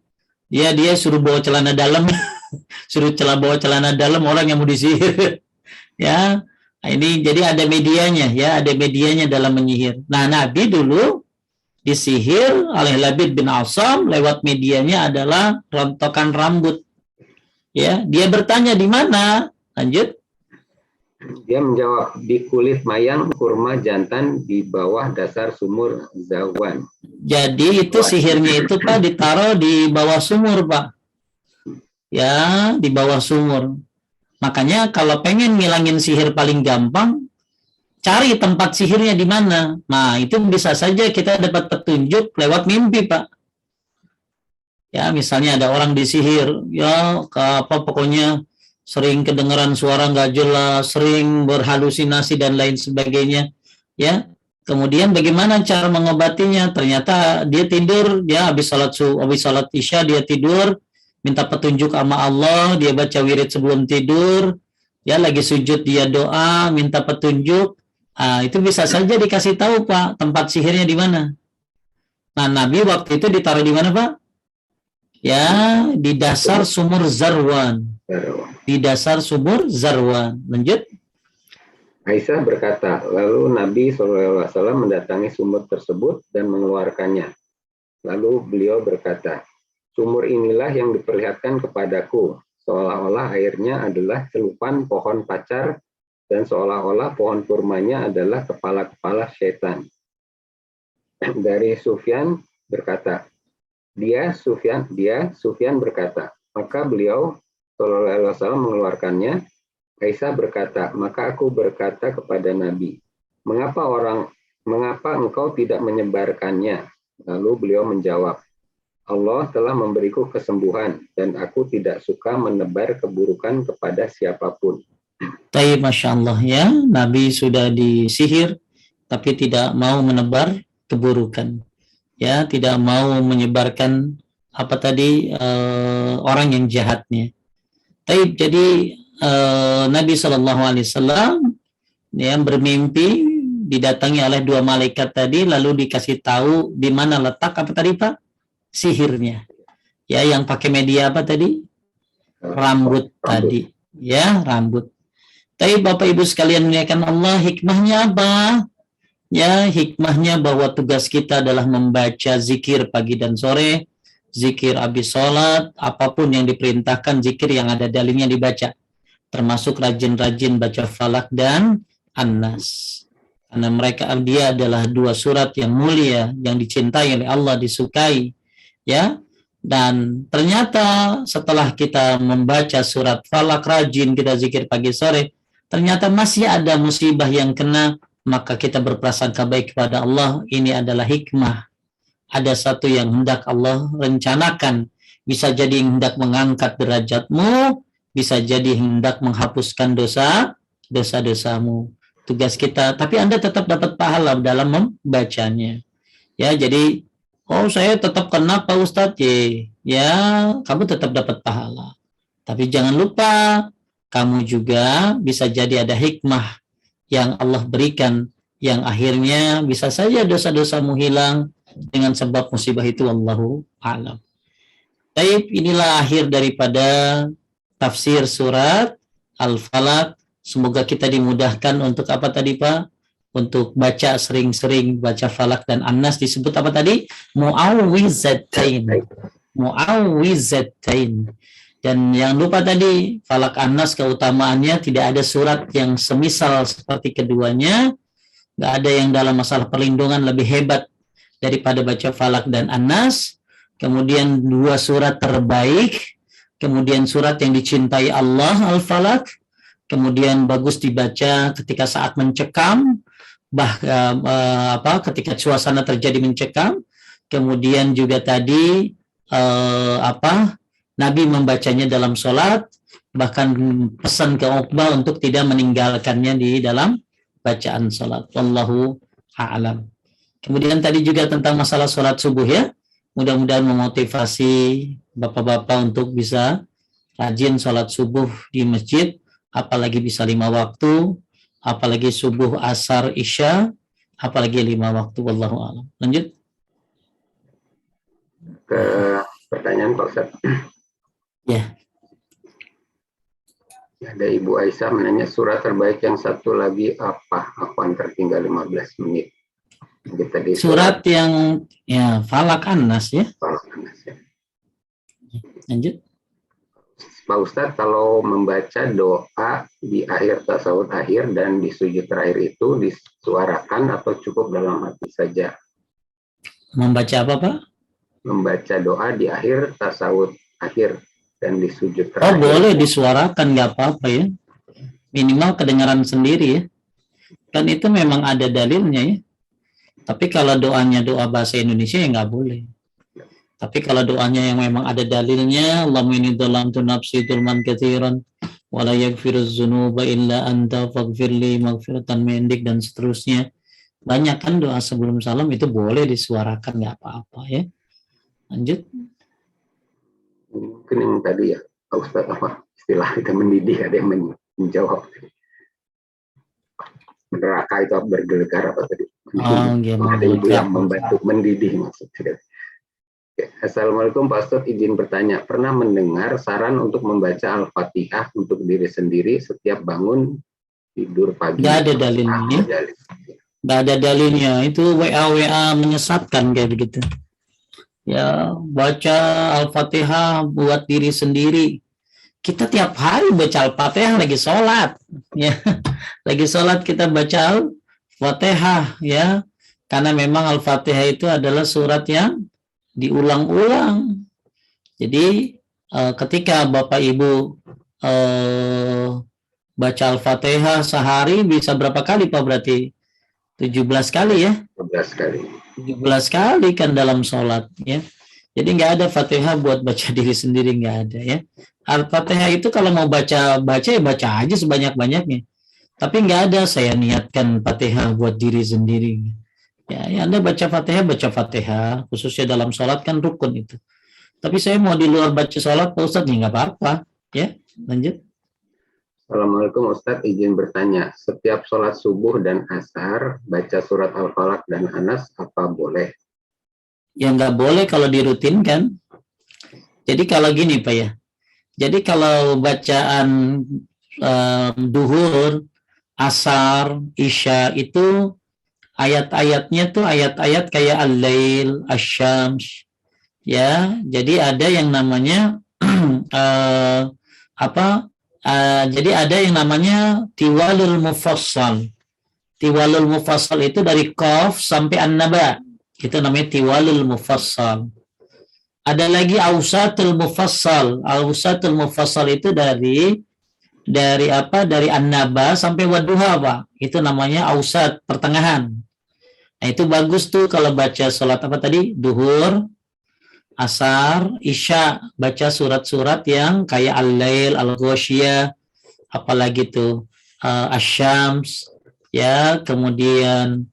ya dia suruh bawa celana dalam, bawa celana dalam orang yang mau disihir. Ya, ini jadi ada medianya, ya ada medianya dalam menyihir. Nah, Nabi dulu disihir oleh Labid bin Asam lewat medianya adalah rontokan rambut. Ya, dia bertanya di mana? Lanjut. Dia menjawab, di kulit mayang kurma jantan di bawah dasar sumur Zawan. Jadi itu sihirnya itu Pak ditaruh di bawah sumur Pak. Ya, di bawah sumur. Makanya kalau pengen ngilangin sihir paling gampang, cari tempat sihirnya di mana. Nah, itu bisa saja kita dapat petunjuk lewat mimpi Pak. Ya, misalnya ada orang disihir, ya pokoknya sering kedengaran suara nggak jelas, sering berhalusinasi dan lain sebagainya, ya. Kemudian bagaimana cara mengobatinya? Ternyata dia tidur, ya habis salat isya dia tidur, minta petunjuk sama Allah, dia baca wirid sebelum tidur, ya lagi sujud dia doa, minta petunjuk. Itu bisa saja dikasih tahu Pak tempat sihirnya di mana. Nah, Nabi waktu itu ditaruh di mana Pak? Ya, di dasar sumur Zarwan. Di dasar sumur Zarwan. Lanjut. Aisyah berkata, lalu Nabi SAW mendatangi sumur tersebut dan mengeluarkannya. Lalu beliau berkata, sumur inilah yang diperlihatkan kepadaku, seolah-olah airnya adalah celupan pohon pacar dan seolah-olah pohon kurmanya adalah kepala-kepala setan. Dari Sufyan berkata, Sufyan berkata, maka beliau SAW mengeluarkannya. Aisyah berkata, maka aku berkata kepada Nabi, mengapa engkau tidak menyebarkannya? Lalu beliau menjawab, Allah telah memberiku kesembuhan dan aku tidak suka menebar keburukan kepada siapapun. Taib, Masya Allah ya, Nabi sudah disihir tapi tidak mau menebar keburukan. Ya, tidak mau menyebarkan orang yang jahatnya. Taib, jadi Nabi SAW yang bermimpi didatangi oleh dua malaikat tadi, lalu dikasih tahu di mana letak Pak? Sihirnya. Ya, yang pakai media apa tadi? Rambut tadi. Ya, rambut. Tapi Bapak Ibu sekalian muliakan Allah, hikmahnya apa? Ya, hikmahnya bahwa tugas kita adalah membaca zikir pagi dan sore, zikir habis sholat, apapun yang diperintahkan, zikir yang ada dalilnya dibaca. Termasuk rajin-rajin baca Falak dan An-Nas. Karena dia adalah dua surat yang mulia, yang dicintai oleh Allah, disukai. Ya, dan ternyata setelah kita membaca surat Falak, rajin kita zikir pagi sore, ternyata masih ada musibah yang kena, maka kita berprasangka baik kepada Allah. Ini adalah hikmah. Ada satu yang hendak Allah rencanakan. Bisa jadi hendak mengangkat derajatmu, bisa jadi hendak menghapuskan dosa-dosamu. Tugas kita, tapi Anda tetap dapat pahala dalam membacanya. Ya, jadi saya tetap kena Pak Ustadz, ya kamu tetap dapat pahala. Tapi jangan lupa, kamu juga bisa jadi ada hikmah yang Allah berikan, yang akhirnya bisa saja dosa-dosamu hilang dengan sebab musibah itu. Wallahu a'lam. Baik, inilah akhir daripada tafsir surat Al-Falaq. Semoga kita dimudahkan untuk apa tadi Pak? Untuk baca sering-sering, baca Falak dan An-Nas. Disebut apa tadi? Mu'awwizatain. Mu'awwizatain. Dan yang lupa tadi, Falak An-Nas keutamaannya tidak ada surat yang semisal seperti keduanya. Nggak ada yang dalam masalah perlindungan lebih hebat daripada baca Falak dan An-Nas. Kemudian dua surat terbaik. Kemudian surat yang dicintai Allah, Al-Falak. Kemudian bagus dibaca ketika saat mencekam, ketika suasana terjadi mencekam. Kemudian juga tadi Nabi membacanya dalam sholat, bahkan pesan ke Uqbah untuk tidak meninggalkannya di dalam bacaan sholat. Wallahu a'lam. Kemudian tadi juga tentang masalah sholat subuh ya. Mudah-mudahan memotivasi bapak-bapak untuk bisa rajin sholat subuh di masjid, apalagi bisa 5 waktu, apalagi subuh, asar, isya, apalagi 5 waktu. Wallahu a'lam. Lanjut. Ke pertanyaan Pak Ustaz. Ya. Ada Ibu Aisyah menanya surat terbaik yang satu lagi apa? Apaan tertinggal 15 menit. Kita di Surat yang ya Falaq An-Nas ya. Falaq An-Nas ya. Lanjut. Pak Ustadz, kalau membaca doa di akhir tasawuf akhir dan di sujud terakhir itu disuarakan atau cukup dalam hati saja? Membaca apa, Pak? Membaca doa di akhir tasawuf akhir dan di sujud terakhir. Oh, boleh disuarakan, nggak apa-apa ya. Minimal kedengaran sendiri ya. Dan itu memang ada dalilnya ya. Tapi kalau doanya doa bahasa Indonesia ya nggak boleh. Tapi kalau doanya yang memang ada dalilnya, Allahumma inni dhalamtu nafsi dzulman katsiran wa la yaghfiruz dzunuba illa anta faghfirli maghfiratan min indik dan seterusnya. Banyak kan doa sebelum salam itu boleh disuarakan, nggak apa-apa ya. Lanjut. Mungkin yang tadi ya, Pak Ustadz, apa istilah kita mendidih, ada yang menjawab. Neraka itu bergelegar apa tadi? Oh, ada ibu yang membantu mendidih maksudnya. Assalamualaikum Pak Ustadz, izin bertanya, pernah mendengar saran untuk membaca Al-Fatihah untuk diri sendiri setiap bangun tidur pagi? Nggak ada dalilnya. Nggak ada dalilnya. Itu WA menyesatkan kayak begitu. Ya, baca Al-Fatihah buat diri sendiri. Kita tiap hari baca Al-Fatihah lagi sholat. Ya, lagi sholat kita baca Al-Fatihah ya. Karena memang Al-Fatihah itu adalah surat yang diulang-ulang. Jadi ketika Bapak Ibu baca Al-Fatihah sehari bisa berapa kali Pak berarti? 17 kali ya? 17 kali. 17 kali kan dalam sholat ya. Jadi nggak ada Fatihah buat baca diri sendiri, nggak ada ya. Al-Fatihah itu kalau mau baca ya baca aja sebanyak-banyaknya. Tapi nggak ada saya niatkan Fatihah buat diri sendiri. Ya, Anda baca Fatihah, khususnya dalam sholat kan rukun itu. Tapi saya mau di luar baca sholat, Pak Ustadz, ya nggak apa-apa. Ya, lanjut. Assalamualaikum Ustadz, izin bertanya. Setiap sholat subuh dan asar, baca surat Al-Falaq dan Anas, apa boleh? Ya nggak boleh kalau dirutinkan. Jadi kalau gini Pak ya. Jadi kalau bacaan duhur, asar, isya itu ayat-ayatnya tuh ayat-ayat kayak al-lail, asy-syams ya. Jadi ada yang namanya jadi ada yang namanya tiwalul mufassal. Tiwalul mufassal itu dari Qaf sampai An-Naba. Itu namanya tiwalul mufassal. Ada lagi ausatul mufassal. Ausatul mufassal itu dari An-Naba sampai Wadduha, Pak. Itu namanya ausat, pertengahan. Nah, itu bagus tuh kalau baca sholat apa tadi? Duhur, asar, isya. Baca surat-surat yang kayak al-lail, al-ghoshiyah, apalagi tuh asy-syams, ya, kemudian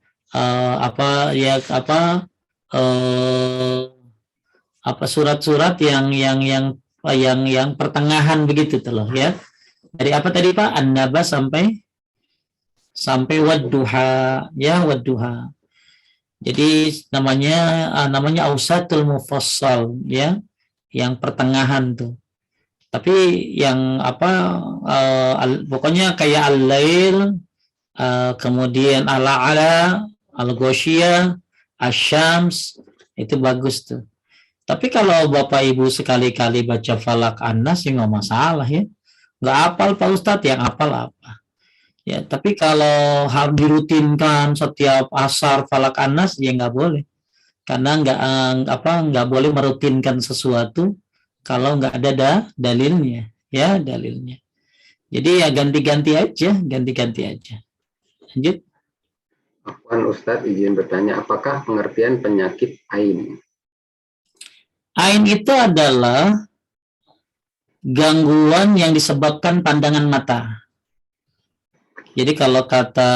surat-surat yang pertengahan begitu tuh loh ya. Dari apa tadi Pak? An-Naba sampai Wadduha ya, Wadduha. Jadi namanya ausatul mufassal ya, yang pertengahan tuh. Tapi yang pokoknya kayak al-lail, kemudian al-ala, al-ghoshiyah, asy-syams, itu bagus tuh. Tapi kalau Bapak Ibu sekali-kali baca Falaq An-Nas ya nggak masalah ya. Nggak hafal Pak Ustadz, yang hafal apa? Ya, tapi kalau harus dirutinkan setiap asar Falaq An-Nas ya nggak boleh. Karena nggak boleh merutinkan sesuatu kalau nggak ada dalilnya, ya dalilnya. Jadi ya ganti-ganti aja. Lanjut. Afwan Ustadz, izin bertanya, apakah pengertian penyakit ain? Ain itu adalah gangguan yang disebabkan pandangan mata. Jadi kalau kata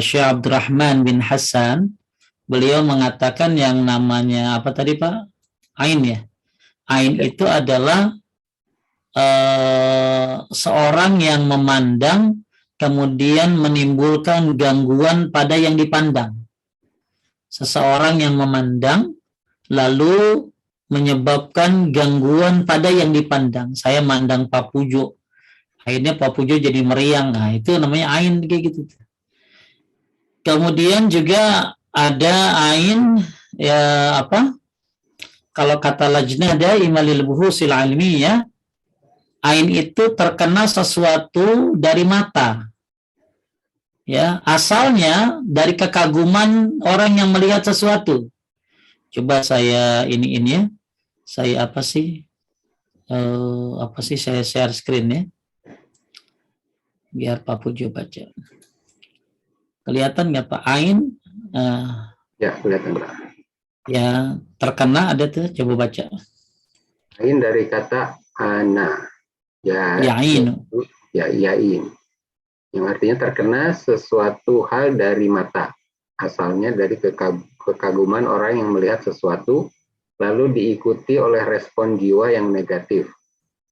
Syekh Abdurrahman bin Hasan, beliau mengatakan yang namanya apa tadi Pak? Ain ya. Ain itu adalah seorang yang memandang kemudian menimbulkan gangguan pada yang dipandang. Seseorang yang memandang lalu menyebabkan gangguan pada yang dipandang. Saya mandang Pak Pujo, akhirnya Pak Pujo jadi meriang. Nah, itu namanya ain kayak gitu. Kemudian juga ada ain ya apa? Kalau kata Lajnah Daimatul Buhuthil Ilmiyah, ain itu terkena sesuatu dari mata. Ya, asalnya dari kekaguman orang yang melihat sesuatu. Coba saya ini ya. Saya apa sih saya share screen ya. Biar Pak Pujo baca. Kelihatan nggak Pak? Ain? Ya, kelihatan Pak. Ya, terkena ada tuh. Coba baca. Ain dari kata ana. Yain. Yain. Yang artinya terkena sesuatu hal dari mata. Asalnya dari kekaguman orang yang melihat sesuatu, lalu diikuti oleh respon jiwa yang negatif.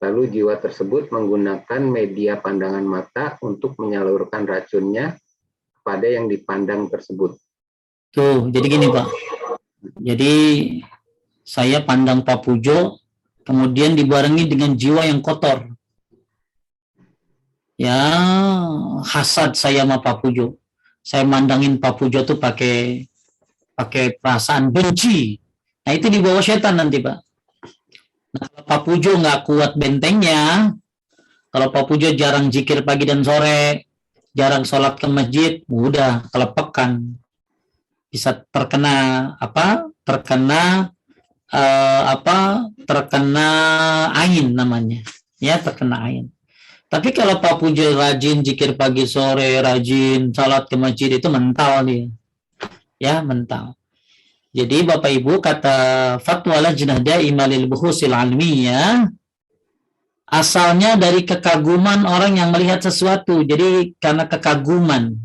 Lalu jiwa tersebut menggunakan media pandangan mata untuk menyalurkan racunnya kepada yang dipandang tersebut. Tuh, jadi gini Pak. Jadi saya pandang Pak Pujo, kemudian dibarengi dengan jiwa yang kotor. Ya, hasad saya sama Pak Pujo. Saya mandangin Pak Pujo tuh pakai perasaan benci. Nah, itu dibawa setan nanti, Pak. Nah, kalau Pak Pujo nggak kuat bentengnya, kalau Pak Pujo jarang zikir pagi dan sore, jarang sholat ke masjid, udah kelepekan. Bisa terkena terkena ain namanya. Ya, terkena ain. Tapi kalau Pak Pujo rajin zikir pagi sore, rajin salat ke masjid, itu mental dia. Ya, mental. Jadi Bapak Ibu, kata Fatwa Lajnah Daimatul Buhuthil Ilmiyah, asalnya dari kekaguman orang yang melihat sesuatu. Jadi karena kekaguman.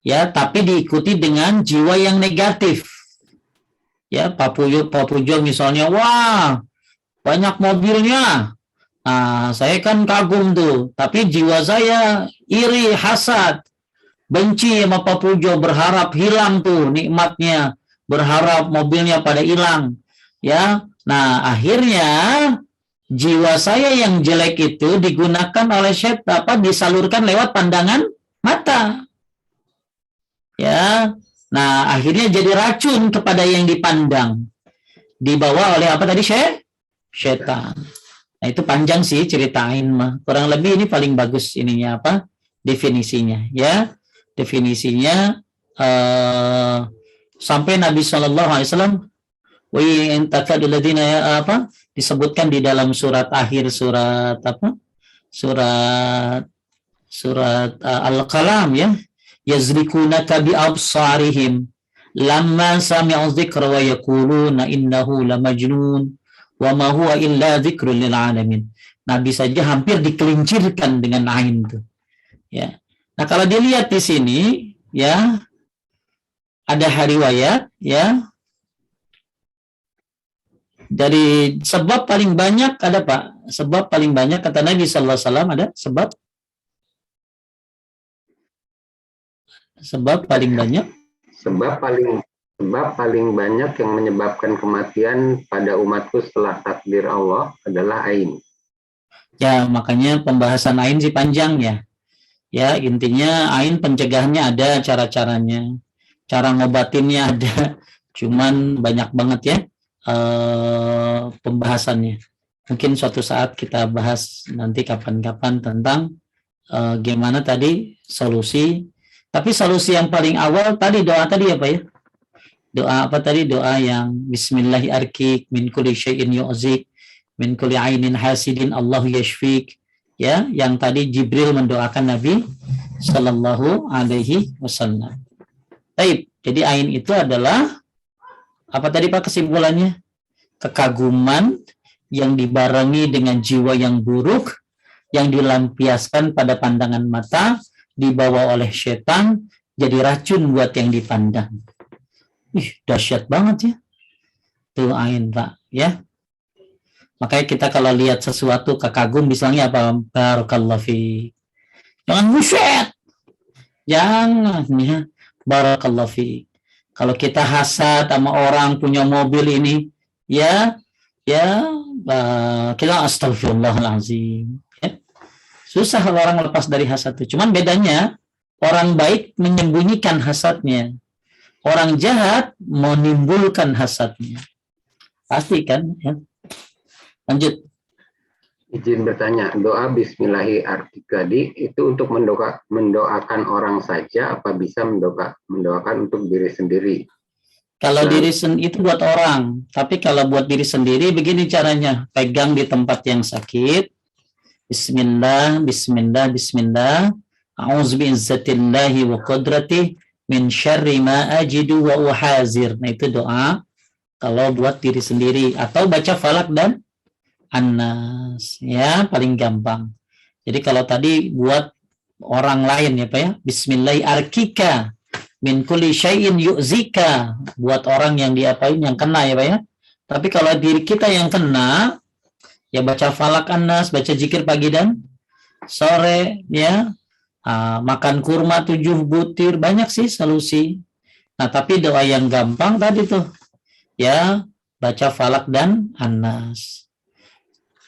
Ya, tapi diikuti dengan jiwa yang negatif. Ya, Pak Pujo misalnya, wah, banyak mobilnya. Nah, saya kan kagum tuh, tapi jiwa saya iri, hasad, benci sama Pak Pujo, berharap hilang tuh nikmatnya, berharap mobilnya pada hilang, ya. Nah, akhirnya jiwa saya yang jelek itu digunakan oleh setan, disalurkan lewat pandangan mata, ya. Nah, akhirnya jadi racun kepada yang dipandang, dibawa oleh apa tadi setan. Nah, itu panjang sih cerita ain mah. Kurang lebih ini paling bagus ininya definisinya ya. Definisinya sampai Nabi SAW disebutkan di dalam surat akhir surat Al-Qalam ya. Yazrikunaka bi absarihim lamma sami'u dzikra wa yaquluna innahu lamajnun wa ma huwa illa dzikrul lil alamin. Nabi saja hampir dikelincirkan dengan ain itu. Ya. Nah, kalau dilihat di sini ya ada riwayat ya. Dari sebab paling banyak ada Pak. Sebab paling banyak kata Nabi sallallahu alaihi wasallam ada sebab paling banyak. Sebab paling banyak yang menyebabkan kematian pada umatku setelah takdir Allah adalah ain. Ya, makanya pembahasan ain sih panjang ya. Ya, intinya ain pencegahannya ada, cara-caranya. Cara ngobatinnya ada. Cuman banyak banget ya pembahasannya. Mungkin suatu saat kita bahas nanti kapan-kapan tentang gimana tadi solusi. Tapi solusi yang paling awal tadi doa tadi apa ya? Doa apa tadi? Doa yang Bismillahirrahmanirrahim min kulli syai'in yu'zik min kulli ainin hasidin Allahu yashfik. Ya, yang tadi Jibril mendoakan Nabi sallallahu alaihi wasallam. Baik, jadi ain itu adalah apa tadi Pak kesimpulannya? Kekaguman yang dibarengi dengan jiwa yang buruk yang dilampiaskan pada pandangan mata, dibawa oleh setan, jadi racun buat yang dipandang. Dahsyat banget ya. Tuh ain Pak, ya. Makanya kita kalau lihat sesuatu kekagum misalnya apa? Barakallahu fi. Jangan buset. Jangan ya. Barakallahu fiik. Kalau kita hasad sama orang punya mobil ini, ya, kita astagfirullahaladzim. Ya. Susah kalau orang lepas dari hasad itu. Cuman bedanya, orang baik menyembunyikan hasadnya. Orang jahat menimbulkan hasadnya. Pasti kan? Ya. Lanjut. Izin bertanya, doa Bismillahi artikadi itu untuk mendoakan orang saja, apa bisa mendoakan untuk diri sendiri? Kalau diri sendiri itu buat orang, tapi kalau buat diri sendiri begini caranya, pegang di tempat yang sakit, Bismillah, Bismillah, Bismillah, A'udzubi'izzatillahi wa qudratihi min syarri ma ajidu wa uhazir. Nah itu doa kalau buat diri sendiri, atau baca falak dan An-Nas, ya paling gampang. Jadi kalau tadi buat orang lain ya Pak ya, Bismillahi arkika min kulli syai'in yu'zika, buat orang yang diapain, yang kena ya Pak ya. Tapi kalau diri kita yang kena, ya baca falak An-Nas, baca zikir pagi dan sore ya. Makan kurma 7 butir, banyak sih solusi. Nah tapi doa yang gampang tadi tuh ya, baca falak dan An-Nas.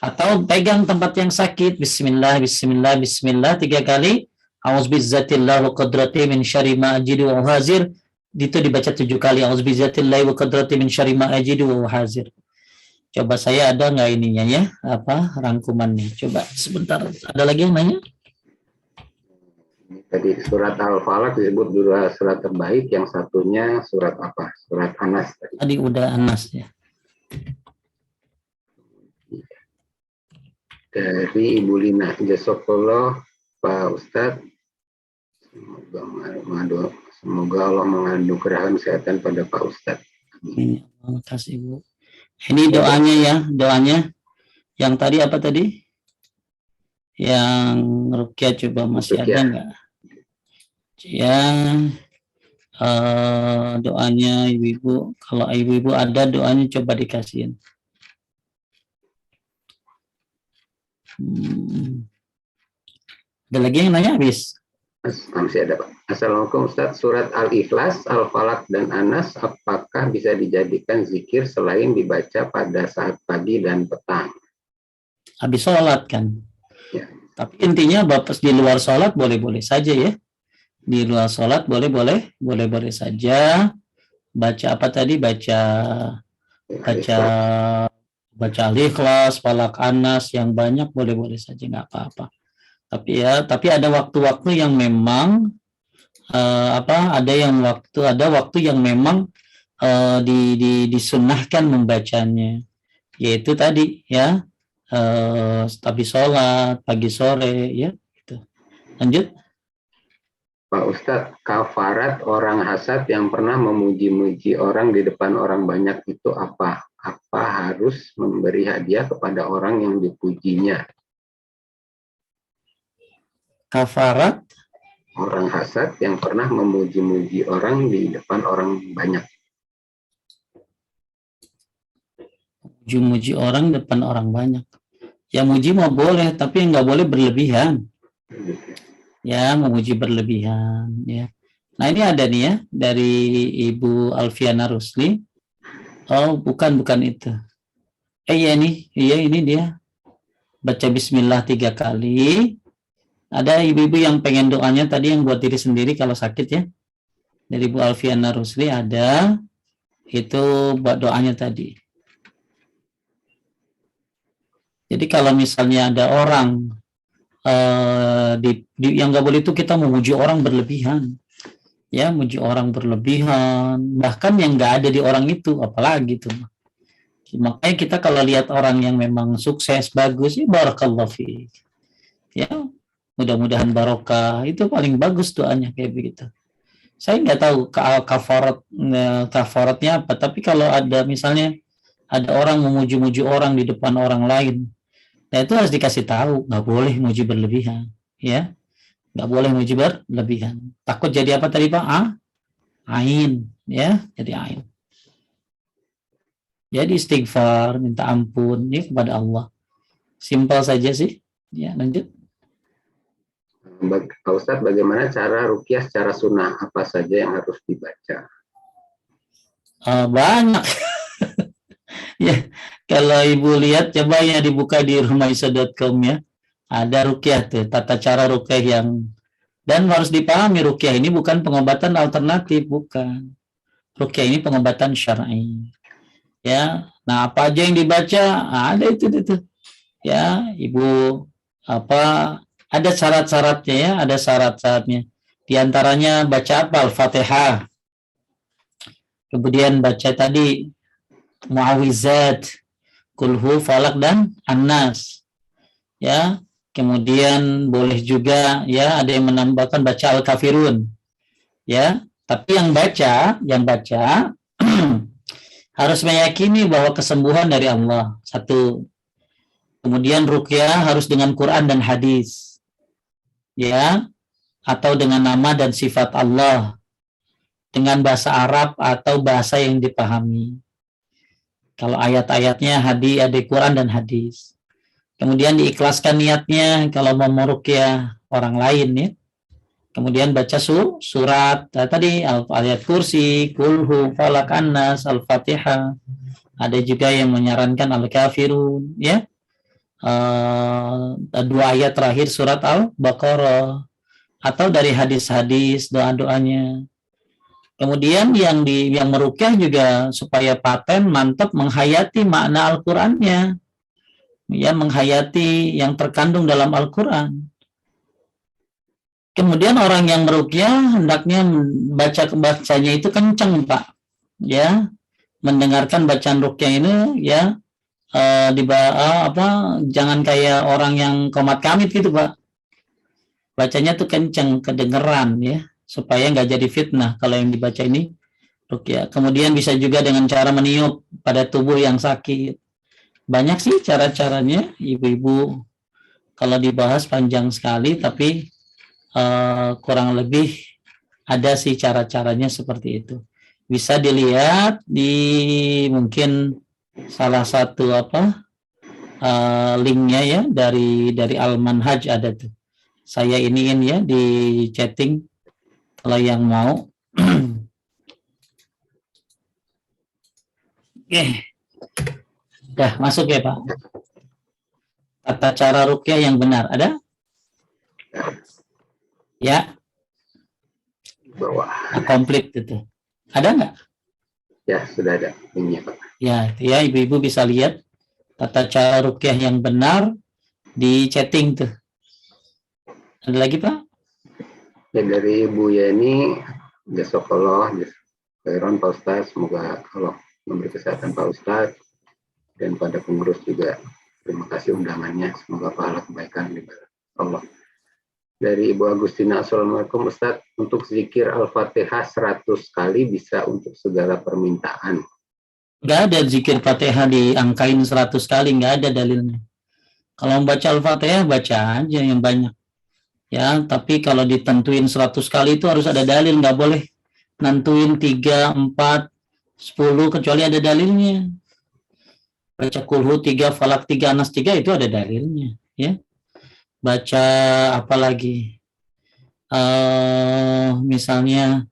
Atau pegang tempat yang sakit, Bismillah, Bismillah, Bismillah 3 kali, A'udzubillahi wa qudratihi min syarri ma ajidu wa uhazir, itu dibaca 7 kali, A'udzubillahi wa qudratihi min syarri ma ajidu wa uhazir. Coba saya ada nggak ininya ya, apa rangkumannya? Coba sebentar, ada lagi yang nanya? Tadi surat Al-Falaq disebut 2 surat terbaik, yang satunya surat apa? Surat Anas tadi. Tadi udah Anas ya. Dari Ibu Lina, jazakallah Pak Ustadz, semoga Allah menganugerahkan kesehatan pada Pak Ustadz. Terima kasih Bu. Ini doanya ya, doanya. Yang tadi apa tadi? Yang Rukyah coba masih ada nggak? Ya, doanya ibu-ibu. Kalau ibu-ibu ada doanya coba dikasihin. Ada lagi yang nanya habis? Masih ada Pak. Assalamualaikum Ustaz, surat Al-Ikhlas, Al-Falaq dan Anas apakah bisa dijadikan zikir selain dibaca pada saat pagi dan petang? Habis sholat kan? Ya. Tapi intinya Bapak di luar sholat boleh-boleh saja ya. Di luar sholat boleh-boleh saja. Baca apa tadi? Baca Al-Ikhlas, Falaq, Anas yang banyak boleh-boleh saja, nggak apa-apa. Tapi ada waktu-waktu yang memang ada waktu yang memang disunnahkan membacanya, yaitu tadi ya, tapi sholat pagi sore ya gitu. Lanjut. Pak Ustadz, kafarat orang hasad yang pernah memuji-muji orang di depan orang banyak itu apa? Apa harus memberi hadiah kepada orang yang dipujinya? Kafarat orang hasad yang pernah memuji-muji orang di depan orang banyak. Muji orang depan orang banyak. Ya muji mau boleh, tapi nggak boleh berlebihan. Ya, memuji berlebihan ya. Nah, ini ada nih ya dari Ibu Alfiana Rusli. Oh, bukan itu. Iya ini dia. Baca bismillah 3 kali. Ada ibu-ibu yang pengen doanya tadi yang buat diri sendiri kalau sakit ya. Dari Ibu Alfiana Rusli ada. Itu buat doanya tadi. Jadi kalau misalnya ada orang yang nggak boleh itu kita memuji orang berlebihan, ya, muji orang berlebihan, bahkan yang nggak ada di orang itu, apalagi tuh. Makanya kita kalau lihat orang yang memang sukses bagus, ya barakallahu fiik, ya mudah-mudahan barokah, itu paling bagus doanya kayak begitu. Saya nggak tahu kafaratnya apa, tapi kalau ada misalnya ada orang memuji-muji orang di depan orang lain, nah itu harus dikasih tahu, nggak boleh muji berlebihan, ya, nggak boleh muji berlebihan. Takut jadi apa tadi Pak? Ain, ya, jadi ain. Jadi istighfar, minta ampun ya kepada Allah. Simpel saja sih. Ya, lanjut. Pak Ustadz, bagaimana cara ruqyah secara sunnah? Apa saja yang harus dibaca? Banyak. Ya, kalau Ibu lihat coba ya dibuka di rumahisa.com ya. Ada ruqyah tuh, tata cara ruqyah yang, dan harus dipahami ruqyah ini bukan pengobatan alternatif, bukan. Ruqyah ini pengobatan syar'i. Ya. Nah, apa aja yang dibaca? Ada itu. Ya, Ibu ada syarat-syaratnya ya, ada syarat-syaratnya. Di antaranya baca apa? Al-Fatihah. Kemudian baca tadi Mu'awizat, Kulhu, Falak, dan An-Nas. Ya, kemudian boleh juga ya ada yang menambahkan baca Al-Kafirun. Ya, tapi yang baca harus meyakini bahwa kesembuhan dari Allah. Satu. Kemudian ruqyah harus dengan Quran dan hadis. Ya, atau dengan nama dan sifat Allah. Dengan bahasa Arab atau bahasa yang dipahami. Kalau ayat-ayatnya ada Quran dan hadis. Kemudian diikhlaskan niatnya kalau mau meruqyah orang lain ya. Kemudian baca surat tadi ayat kursi, kulhu, falak, annas, al-fatihah. Ada juga yang menyarankan al-kafirun ya. 2 ayat terakhir surat al-Baqarah atau dari hadis-hadis doa-doanya. Kemudian yang meruqyah juga supaya paten mantap menghayati makna Al-Qur'annya. Ya, menghayati yang terkandung dalam Al-Qur'an. Kemudian orang yang meruqyah hendaknya bacanya itu kencang, Pak. Ya. Mendengarkan bacaan ruqyah ini ya jangan kayak orang yang komat kamit gitu, Pak. Bacanya tuh kencang, kedengeran ya. Supaya nggak jadi fitnah kalau yang dibaca ini ruqyah. Kemudian bisa juga dengan cara meniup pada tubuh yang sakit. Banyak sih cara-caranya, ibu-ibu. Kalau dibahas panjang sekali, tapi kurang lebih ada sih cara-caranya seperti itu. Bisa dilihat di mungkin salah satu linknya ya dari Al-Manhaj ada tuh. Saya iniin ya di chatting. Kalau yang mau. Oke. Udah masuk ya Pak? Tata cara ruqyah yang benar. Ada? Ya. Bawah. Komplit itu. Ada nggak? Ya, sudah ada ini Pak. Ya, ibu-ibu bisa lihat tata cara ruqyah yang benar di chatting tuh. Ada lagi Pak? Ya, dari Ibu Yeni, jazakallah khairan Pak Ustaz, semoga Allah memberi kesehatan Pak Ustaz, dan pada pengurus juga terima kasih undangannya, semoga pahala kebaikan diberi Allah. Dari Ibu Agustina, Assalamualaikum Ustaz, untuk zikir Al-Fatihah 100 kali bisa untuk segala permintaan. Nggak ada zikir Fatihah diangkain 100 kali, nggak ada dalilnya. Kalau membaca Al-Fatihah, baca aja yang banyak. Ya, tapi kalau ditentuin 100 kali itu harus ada dalil, nggak boleh nentuin 3, 4, 10 kecuali ada dalilnya. Baca kulhu 3, falak 3, anas 3 itu ada dalilnya, ya. Baca apa lagi? Misalnya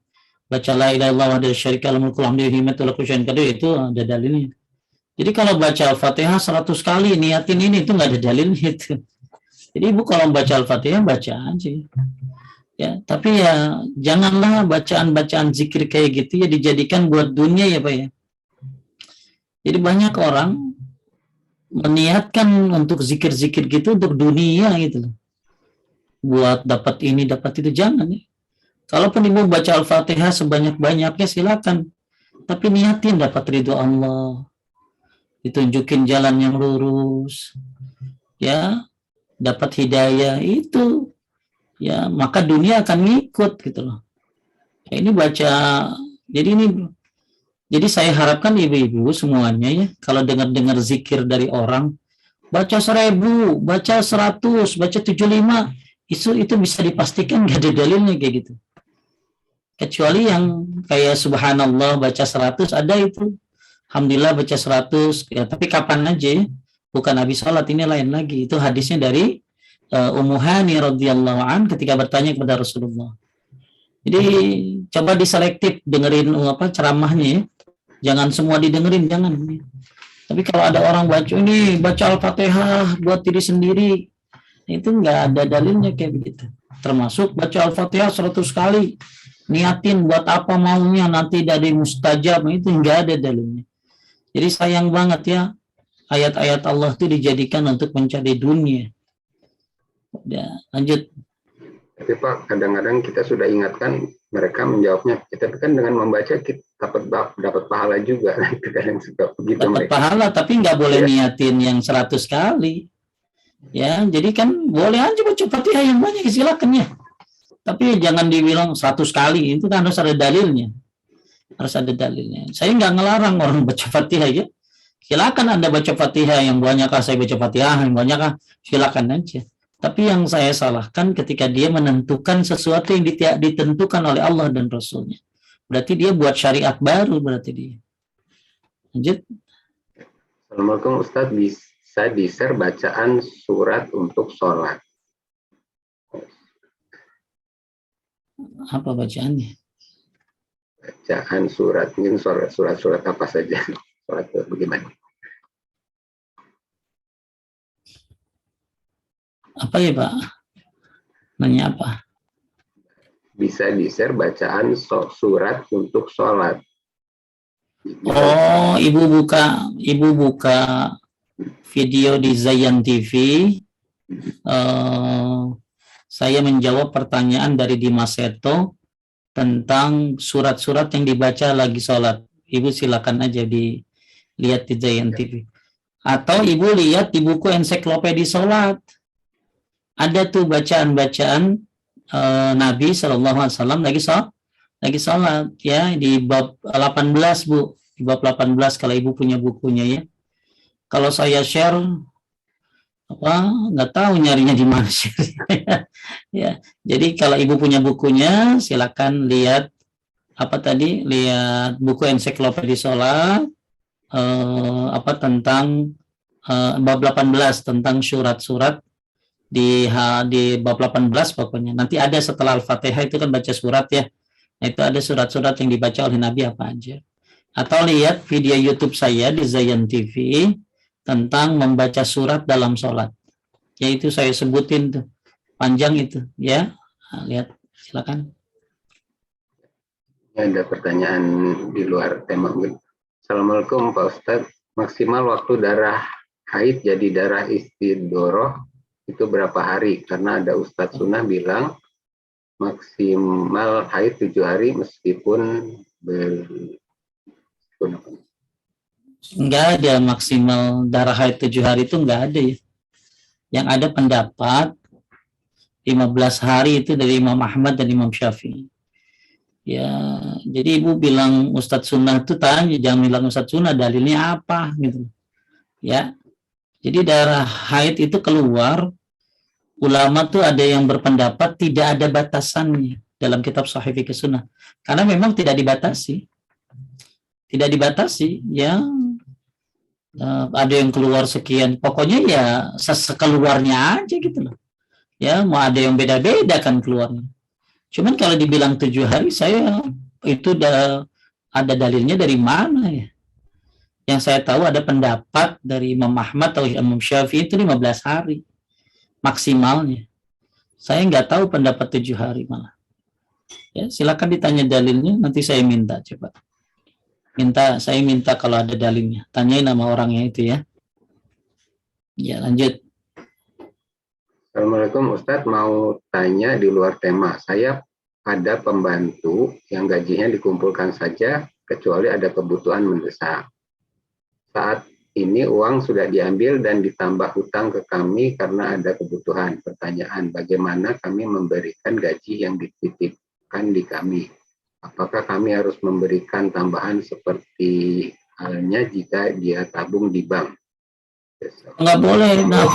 baca la ilaha illallah wa syarika lahu mulkul hamdu himmatul kusyai'in qadir itu ada dalilnya. Jadi kalau baca Al-Fatihah 100 kali niatin ini itu nggak ada dalilnya itu. Jadi Ibu kalau baca Al-Fatihah baca aja. Ya, tapi ya janganlah bacaan-bacaan zikir kayak gitu ya dijadikan buat dunia ya Pak ya. Jadi banyak orang meniatkan untuk zikir-zikir gitu untuk dunia gitu loh. Buat dapat ini, dapat itu, jangan ya. Kalaupun Ibu baca Al-Fatihah sebanyak-banyaknya silakan. Tapi niatin dapat ridho Allah. Ditunjukin jalan yang lurus. Ya, dapat hidayah itu, ya maka dunia akan ngikut gitu loh. Ya, ini baca, jadi saya harapkan ibu-ibu semuanya ya, kalau dengar zikir dari orang, baca 1000, baca 100, baca 75, itu bisa dipastikan gak ada dalilnya kayak gitu. Kecuali yang kayak subhanallah baca 100 ada itu, alhamdulillah baca 100, ya tapi kapan aja ya. Bukan habis sholat, ini lain lagi. Itu hadisnya dari Ummu Hani radhiyallahu an ketika bertanya kepada Rasulullah. Jadi coba diselektif dengerin ceramahnya ya. Jangan semua didengerin, jangan. Tapi kalau ada orang baca Al-Fatihah buat diri sendiri, itu nggak ada dalilnya kayak begitu. Termasuk baca Al-Fatihah 100 kali, niatin buat apa maunya nanti dari mustajab, itu nggak ada dalilnya. Jadi sayang banget ya, ayat-ayat Allah itu dijadikan untuk mencari dunia. Ya, lanjut. Tapi Pak, kadang-kadang kita sudah ingatkan, mereka menjawabnya, kita kan dengan membaca kita dapat pahala juga. Kadang suka begitu Dapat mereka. pahala, tapi nggak boleh niatin yang 100 kali. Ya, jadi kan boleh aja baca Fatihah yang banyak, silakan ya. Tapi jangan dibilang 100 kali, itu kan harus ada dalilnya. Harus ada dalilnya. Saya nggak ngelarang orang baca Fatihah ya. Silakan Anda baca Fatihah yang banyakkah, saya baca Fatihah yang banyakkah, silakan aja. Tapi yang saya salahkan ketika dia menentukan sesuatu yang ditentukan oleh Allah dan Rasulnya. Berarti dia buat syariat baru, berarti dia. Lanjut. Assalamualaikum Ustaz, bisa di-share bacaan surat untuk sholat? Apa bacaannya? Bacaan surat, mungkin surat apa saja. Surat bagaimana? Apa ya Pak? Nanya apa? Bisa di-share bacaan surat untuk sholat. Oh, ibu buka video di Zayan TV. Saya menjawab pertanyaan dari Dimas Seto tentang surat-surat yang dibaca lagi sholat. Ibu silakan aja dilihat di Zayan TV. Atau ibu lihat di buku ensiklopedia sholat. Ada tuh bacaan-bacaan Nabi SAW lagi sholat ya, di bab 18 Bu, di bab 18 kalau ibu punya bukunya ya. Kalau saya share nggak tahu nyarinya di mana sih. Ya, jadi kalau ibu punya bukunya silakan lihat lihat buku ensiklopedia sholat tentang bab 18 tentang surat-surat di bab 18 pokoknya. Nanti ada setelah Al-Fatihah itu kan baca surat ya. Nah, itu ada surat-surat yang dibaca oleh Nabi apa aja. Atau lihat video YouTube saya di Zayan TV tentang membaca surat dalam sholat. Ya itu saya sebutin tuh. Panjang itu ya. Nah, lihat silakan. Ada pertanyaan di luar tema. Assalamualaikum Pak Ustadz. Maksimal waktu darah haid jadi darah istidoroh itu berapa hari? Karena ada Ustadz Sunnah bilang maksimal haid 7 hari meskipun enggak ada maksimal darah haid 7 hari itu enggak ada ya. Yang ada pendapat 15 hari itu dari Imam Ahmad dan Imam Syafi'i. Ya, jadi ibu bilang Ustadz Sunnah itu tanya, jangan bilang Ustadz Sunnah dalilnya apa gitu. Ya. Jadi darah haid itu keluar, ulama tuh ada yang berpendapat tidak ada batasannya dalam kitab Sahih Fiqh Sunnah. Karena memang tidak dibatasi. Tidak dibatasi, ya. Ada yang keluar sekian, pokoknya ya sekeluarnya aja gitu loh. Ya, mau ada yang beda-beda kan keluarnya. Cuman kalau dibilang 7 hari, saya itu ada dalilnya dari mana ya? Yang saya tahu ada pendapat dari Imam Ahmad atau Imam Syafi'i itu 15 hari maksimalnya. Saya nggak tahu pendapat 7 hari malah. Ya, silakan ditanya dalilnya, nanti saya minta coba. Saya minta kalau ada dalilnya. Tanyain nama orangnya itu ya. Ya, lanjut. Assalamualaikum Ustadz, mau tanya di luar tema. Saya ada pembantu yang gajinya dikumpulkan saja kecuali ada kebutuhan mendesak. Saat ini uang sudah diambil dan ditambah hutang ke kami karena ada kebutuhan. Pertanyaan, bagaimana kami memberikan gaji yang dititipkan di kami? Apakah kami harus memberikan tambahan seperti halnya jika dia tabung di bank? Nggak boleh. Nah,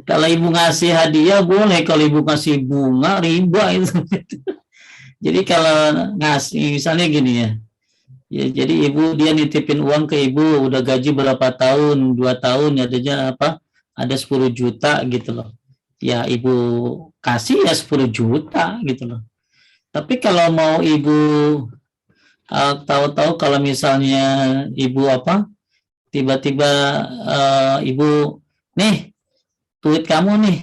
kalau ibu ngasih hadiah boleh, kalau ibu ngasih bunga riba itu. Jadi kalau ngasih misalnya gini ya. Ya, jadi dia nitipin uang ke ibu, udah gaji berapa tahun, 2 tahun, adanya ada 10 juta gitu loh. ya ibu kasih ya 10 juta gitu loh. Tapi kalau mau ibu tahu-tahu kalau misalnya ibu tiba-tiba ibu nih duit kamu nih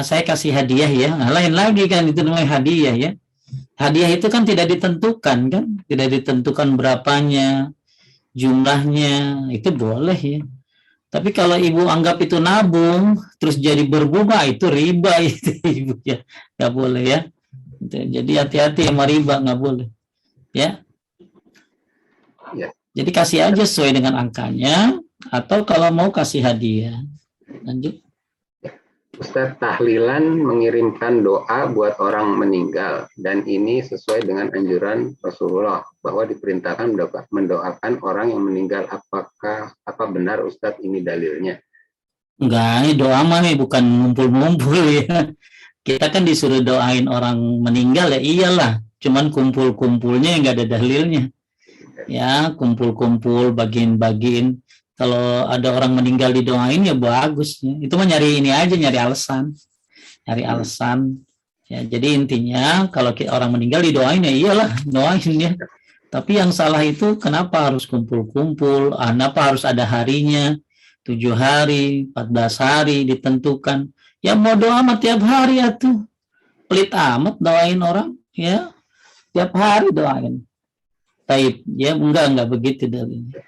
saya kasih hadiah ya. Nah, lain lagi kan itu namanya hadiah ya. Hadiah itu kan tidak ditentukan kan, tidak ditentukan berapanya, jumlahnya, itu boleh ya. Tapi kalau ibu anggap itu nabung, terus jadi berbunga, itu riba itu ibu ya, nggak boleh ya. Jadi hati-hati sama riba, nggak boleh ya. Jadi kasih aja sesuai dengan angkanya, atau kalau mau kasih hadiah. Lanjut. Ustadz, tahlilan mengirimkan doa buat orang meninggal, dan ini sesuai dengan anjuran Rasulullah bahwa diperintahkan mendoakan orang yang meninggal. Apa benar Ustadz ini dalilnya? Enggak, ini doa mah bukan ngumpul-ngumpul ya. Kita kan disuruh doain orang meninggal ya iyalah, cuman kumpul-kumpulnya nggak ada dalilnya. Ya, kumpul-kumpul, bagiin-bagiin. Kalau ada orang meninggal didoain ya bagus. Itu mah nyari ini aja, nyari alasan. Ya, jadi intinya kalau orang meninggal didoain ya iyalah, doain ya. Tapi yang salah itu kenapa harus kumpul-kumpul? Kenapa harus ada harinya? 7 hari, 14 hari ditentukan. Ya mau doa mah tiap hari ya tuh. Pelit amat doain orang ya. Tiap hari doain. Taib, ya enggak begitu dalilnya.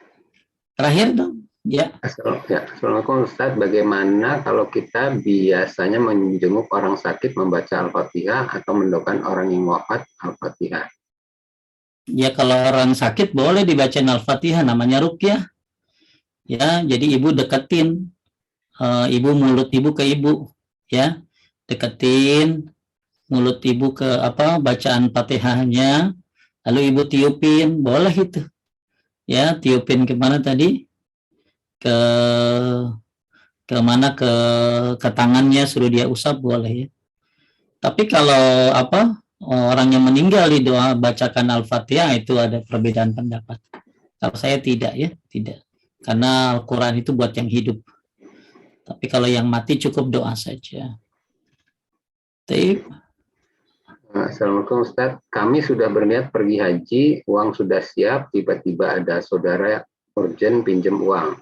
Terakhir dong, ya. Assalamualaikum Ustaz, bagaimana kalau kita biasanya menjenguk orang sakit membaca Al-Fatihah atau mendoakan orang yang wafat Al-Fatihah? Ya kalau orang sakit boleh dibacain Al-Fatihah, namanya ruqyah. Ya, jadi ibu deketin, ibu mulut ibu ke ibu, ya, deketin mulut ibu ke bacaan Fatihahnya, lalu ibu tiupin, boleh itu. Ya, tiupin kemana tadi? Ke mana ke tangannya, suruh dia usap boleh ya. Tapi kalau orang yang meninggal di doa bacakan Al-Fatihah itu ada perbedaan pendapat. Kalau saya tidak ya, tidak. Karena Al-Quran itu buat yang hidup. Tapi kalau yang mati cukup doa saja. Baik. Assalamualaikum Ustaz, kami sudah berniat pergi haji, uang sudah siap, tiba-tiba ada saudara urgent pinjam uang,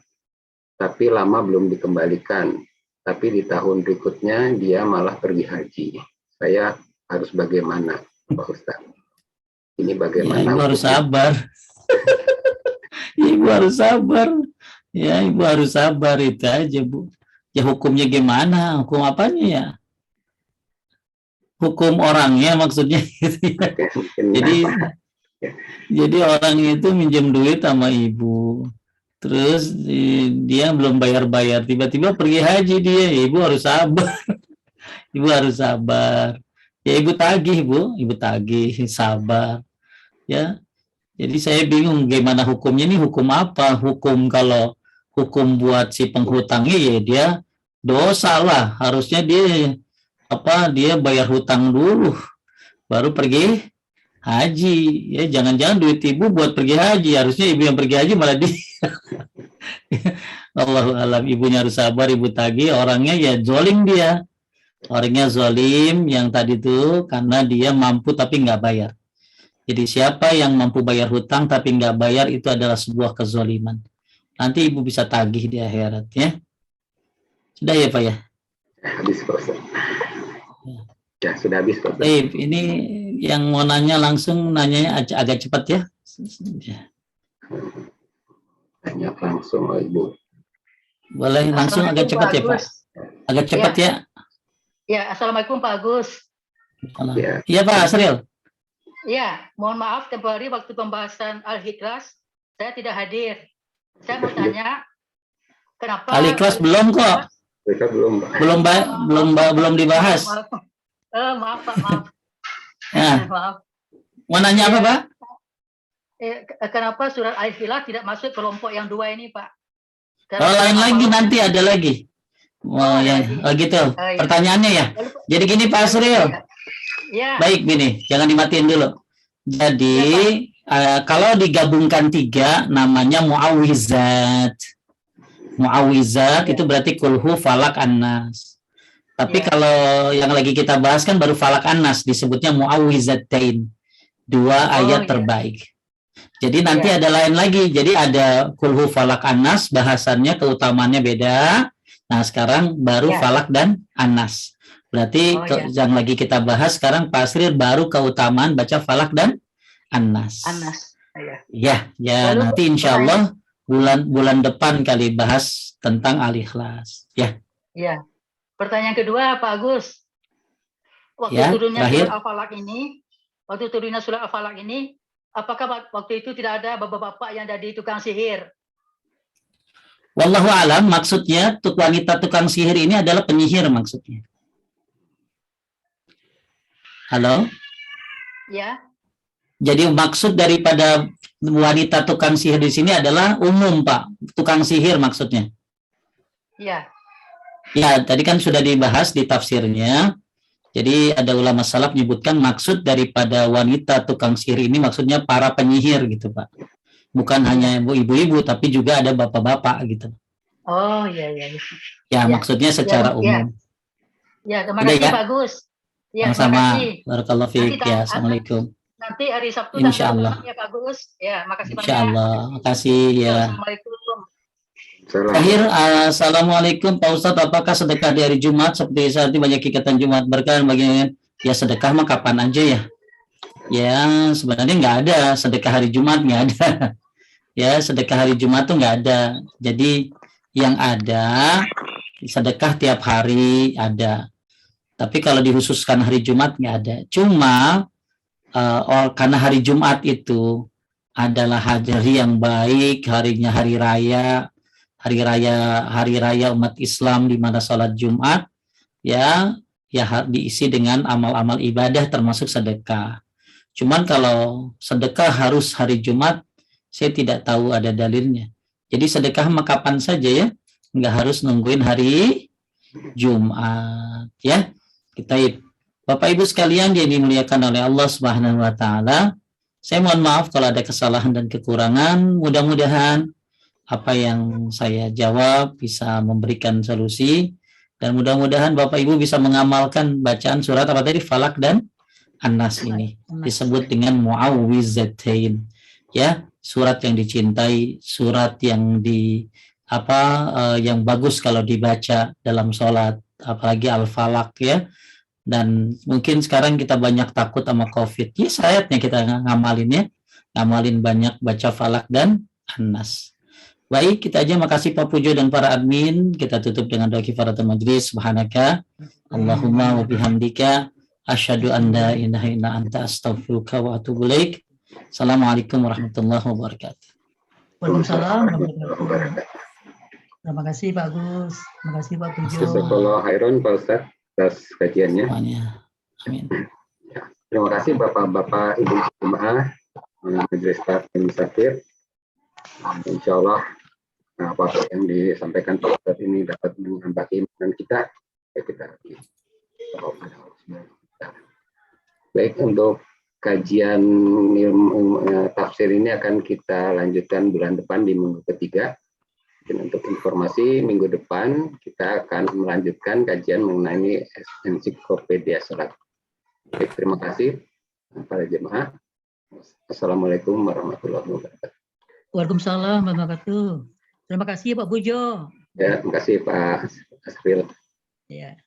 tapi lama belum dikembalikan, tapi di tahun berikutnya dia malah pergi haji. Saya harus bagaimana, Pak Ustaz? Ini bagaimana? Ya, ibu harus sabar. Ibu harus sabar. Ya, ibu harus sabar itu aja, Bu. Ya hukumnya gimana? Hukum apanya ya? Hukum orangnya maksudnya gitu ya. Jadi orang itu minjem duit sama ibu, terus dia belum bayar-bayar, tiba-tiba pergi haji dia, ya, ibu harus sabar. Ibu harus sabar. Ya ibu tagih, Bu, ibu tagih, sabar. Ya. Jadi saya bingung gimana hukumnya, ini hukum apa? Hukum kalau hukum buat si penghutangnya ya dia dosa lah, harusnya dia bayar hutang dulu baru pergi haji ya. Jangan-jangan duit ibu buat pergi haji, harusnya ibu yang pergi haji malah dia. Allahu alam, ibunya harus sabar, ibu tagih, orangnya ya zolim, dia orangnya zolim yang tadi tuh karena dia mampu tapi nggak bayar. Jadi siapa yang mampu bayar hutang tapi nggak bayar itu adalah sebuah kezoliman. Nanti ibu bisa tagih di akhirat ya. Sudah ya Pak ya? Habis Pak Ustaz. Ya, sudah habis Pak. Ini yang mau nanya langsung nanyanya agak cepat ya. Tanya langsung Ibu. Boleh langsung agak cepat ya Pak. Agak cepat ya. Ya, Assalamualaikum Pak Agus. Iya Pak Asril. Ya, mohon maaf tempoh hari waktu pembahasan Al-Ikhlas saya tidak hadir. Saya mau tanya kenapa Al-Ikhlas belum kok. Mereka belum dibahas. Maaf Pak, maaf. Ya. Maaf. Mau nanya apa Pak? Kenapa surat Al-Ikhlas tidak masuk kelompok yang 2 ini Pak? Lain lagi nanti ada lagi. Gitu. Iya. Pertanyaannya ya. Jadi gini Pak Asril. Ya. Baik gini, jangan dimatiin dulu. Jadi kalau digabungkan 3 namanya muawwizat. Muawwizat itu berarti kulhu, falak, annas. Tapi Ya. kalau yang lagi kita bahas kan baru falak an-nas, disebutnya muawwizatain, 2 ayat iya. terbaik. Jadi nanti Iya. ada lain lagi. Jadi ada kulhu falak an-nas, bahasannya keutamaannya beda. Nah sekarang baru Ya. falak dan an-nas. Berarti Oh, iya. yang lagi kita bahas sekarang Pak Asrir baru keutamaan baca falak dan an-nas. Anas. Iya. Ya Lalu nanti insya Allah bulan depan kali bahas tentang al-ikhlas. Ya. Ya. Pertanyaan kedua, Pak Agus. Waktu Ya, turunnya terakhir. surat Al-Falaq ini, apakah waktu itu tidak ada bapak-bapak yang jadi tukang sihir? Wallahu alam, maksudnya wanita tukang sihir ini adalah penyihir maksudnya. Halo? Ya. Jadi maksud daripada wanita tukang sihir di sini adalah umum, Pak. Tukang sihir maksudnya. Ya. Ya, tadi kan sudah dibahas di tafsirnya. Jadi ada ulama salaf menyebutkan maksud daripada wanita tukang sihir ini maksudnya para penyihir gitu, Pak. Bukan hanya ibu-ibu, tapi juga ada bapak-bapak gitu. Oh, iya. Ya, maksudnya secara umum. Ya, terima kasih, Pak Agus. Ya, sama. terima kasih. Barakallahu fiik. Ya, assalamualaikum. Nanti hari Sabtu Insya Allah. ya, Pak Agus. Ya, makasih banyak. Insya Allah. Makasih ya. Assalamualaikum. Terakhir, assalamualaikum Pak Ustadz, apakah sedekah di hari Jumat seperti saat ini banyak ikatan Jumat berkah bagian ya sedekah mah kapan aja ya? Ya sebenarnya nggak ada sedekah hari Jumat, nggak ada. Ya sedekah hari Jumat tuh nggak ada. Jadi yang ada sedekah tiap hari ada. Tapi kalau dikhususkan hari Jumat nggak ada. Cuma karena hari Jumat itu adalah hari yang baik, harinya hari raya umat Islam di mana sholat Jumat ya diisi dengan amal-amal ibadah termasuk sedekah. Cuman kalau sedekah harus hari Jumat, saya tidak tahu ada dalilnya. Jadi sedekah mah kapan saja ya, nggak harus nungguin hari Jumat ya. Kita Bapak Ibu sekalian yang dimuliakan oleh Allah Subhanahu wa taala, saya mohon maaf kalau ada kesalahan dan kekurangan. Mudah-mudahan apa yang saya jawab bisa memberikan solusi dan mudah-mudahan Bapak Ibu bisa mengamalkan bacaan surat apa tadi Falak dan An-Nas ini disebut dengan muawwizatain ya, surat yang dicintai, surat yang yang bagus kalau dibaca dalam sholat, apalagi Al-Falak ya. Dan mungkin sekarang kita banyak takut sama COVID ya, saatnya kita ngamalin banyak baca Falak dan An-Nas. Baik, kita aja makasih Pak Pujo dan para admin. Kita tutup dengan doa kifaratul majlis. Subhanaka Allahumma wa bihamdika asyhadu an la ilaha illa anta astaghfiruka wa atubu ilaik. Assalamualaikum warahmatullahi wabarakatuh. Waalaikumsalam warahmatullahi wabarakatuh. Terima kasih Pak Agus. Terima kasih Pak Pujo. Jazakallahu khairan Pak Ustaz atas kajiannya. Amin. Terima kasih Bapak-bapak Ibu jemaah Majelis Taklim Musafir. Insya Allah apa yang disampaikan Pak Ustadz ini dapat menambah keimanan kita. Baik, untuk kajian tafsir ini akan kita lanjutkan bulan depan di minggu ketiga. Dan untuk informasi, minggu depan kita akan melanjutkan kajian mengenai ensiklopedia salat. Baik, terima kasih para jemaah. Assalamualaikum warahmatullahi wabarakatuh. Waalaikumsalam warahmatullahi wabarakatuh. Terima kasih Pak Pujo. Ya, terima kasih Pak Asril. Ya.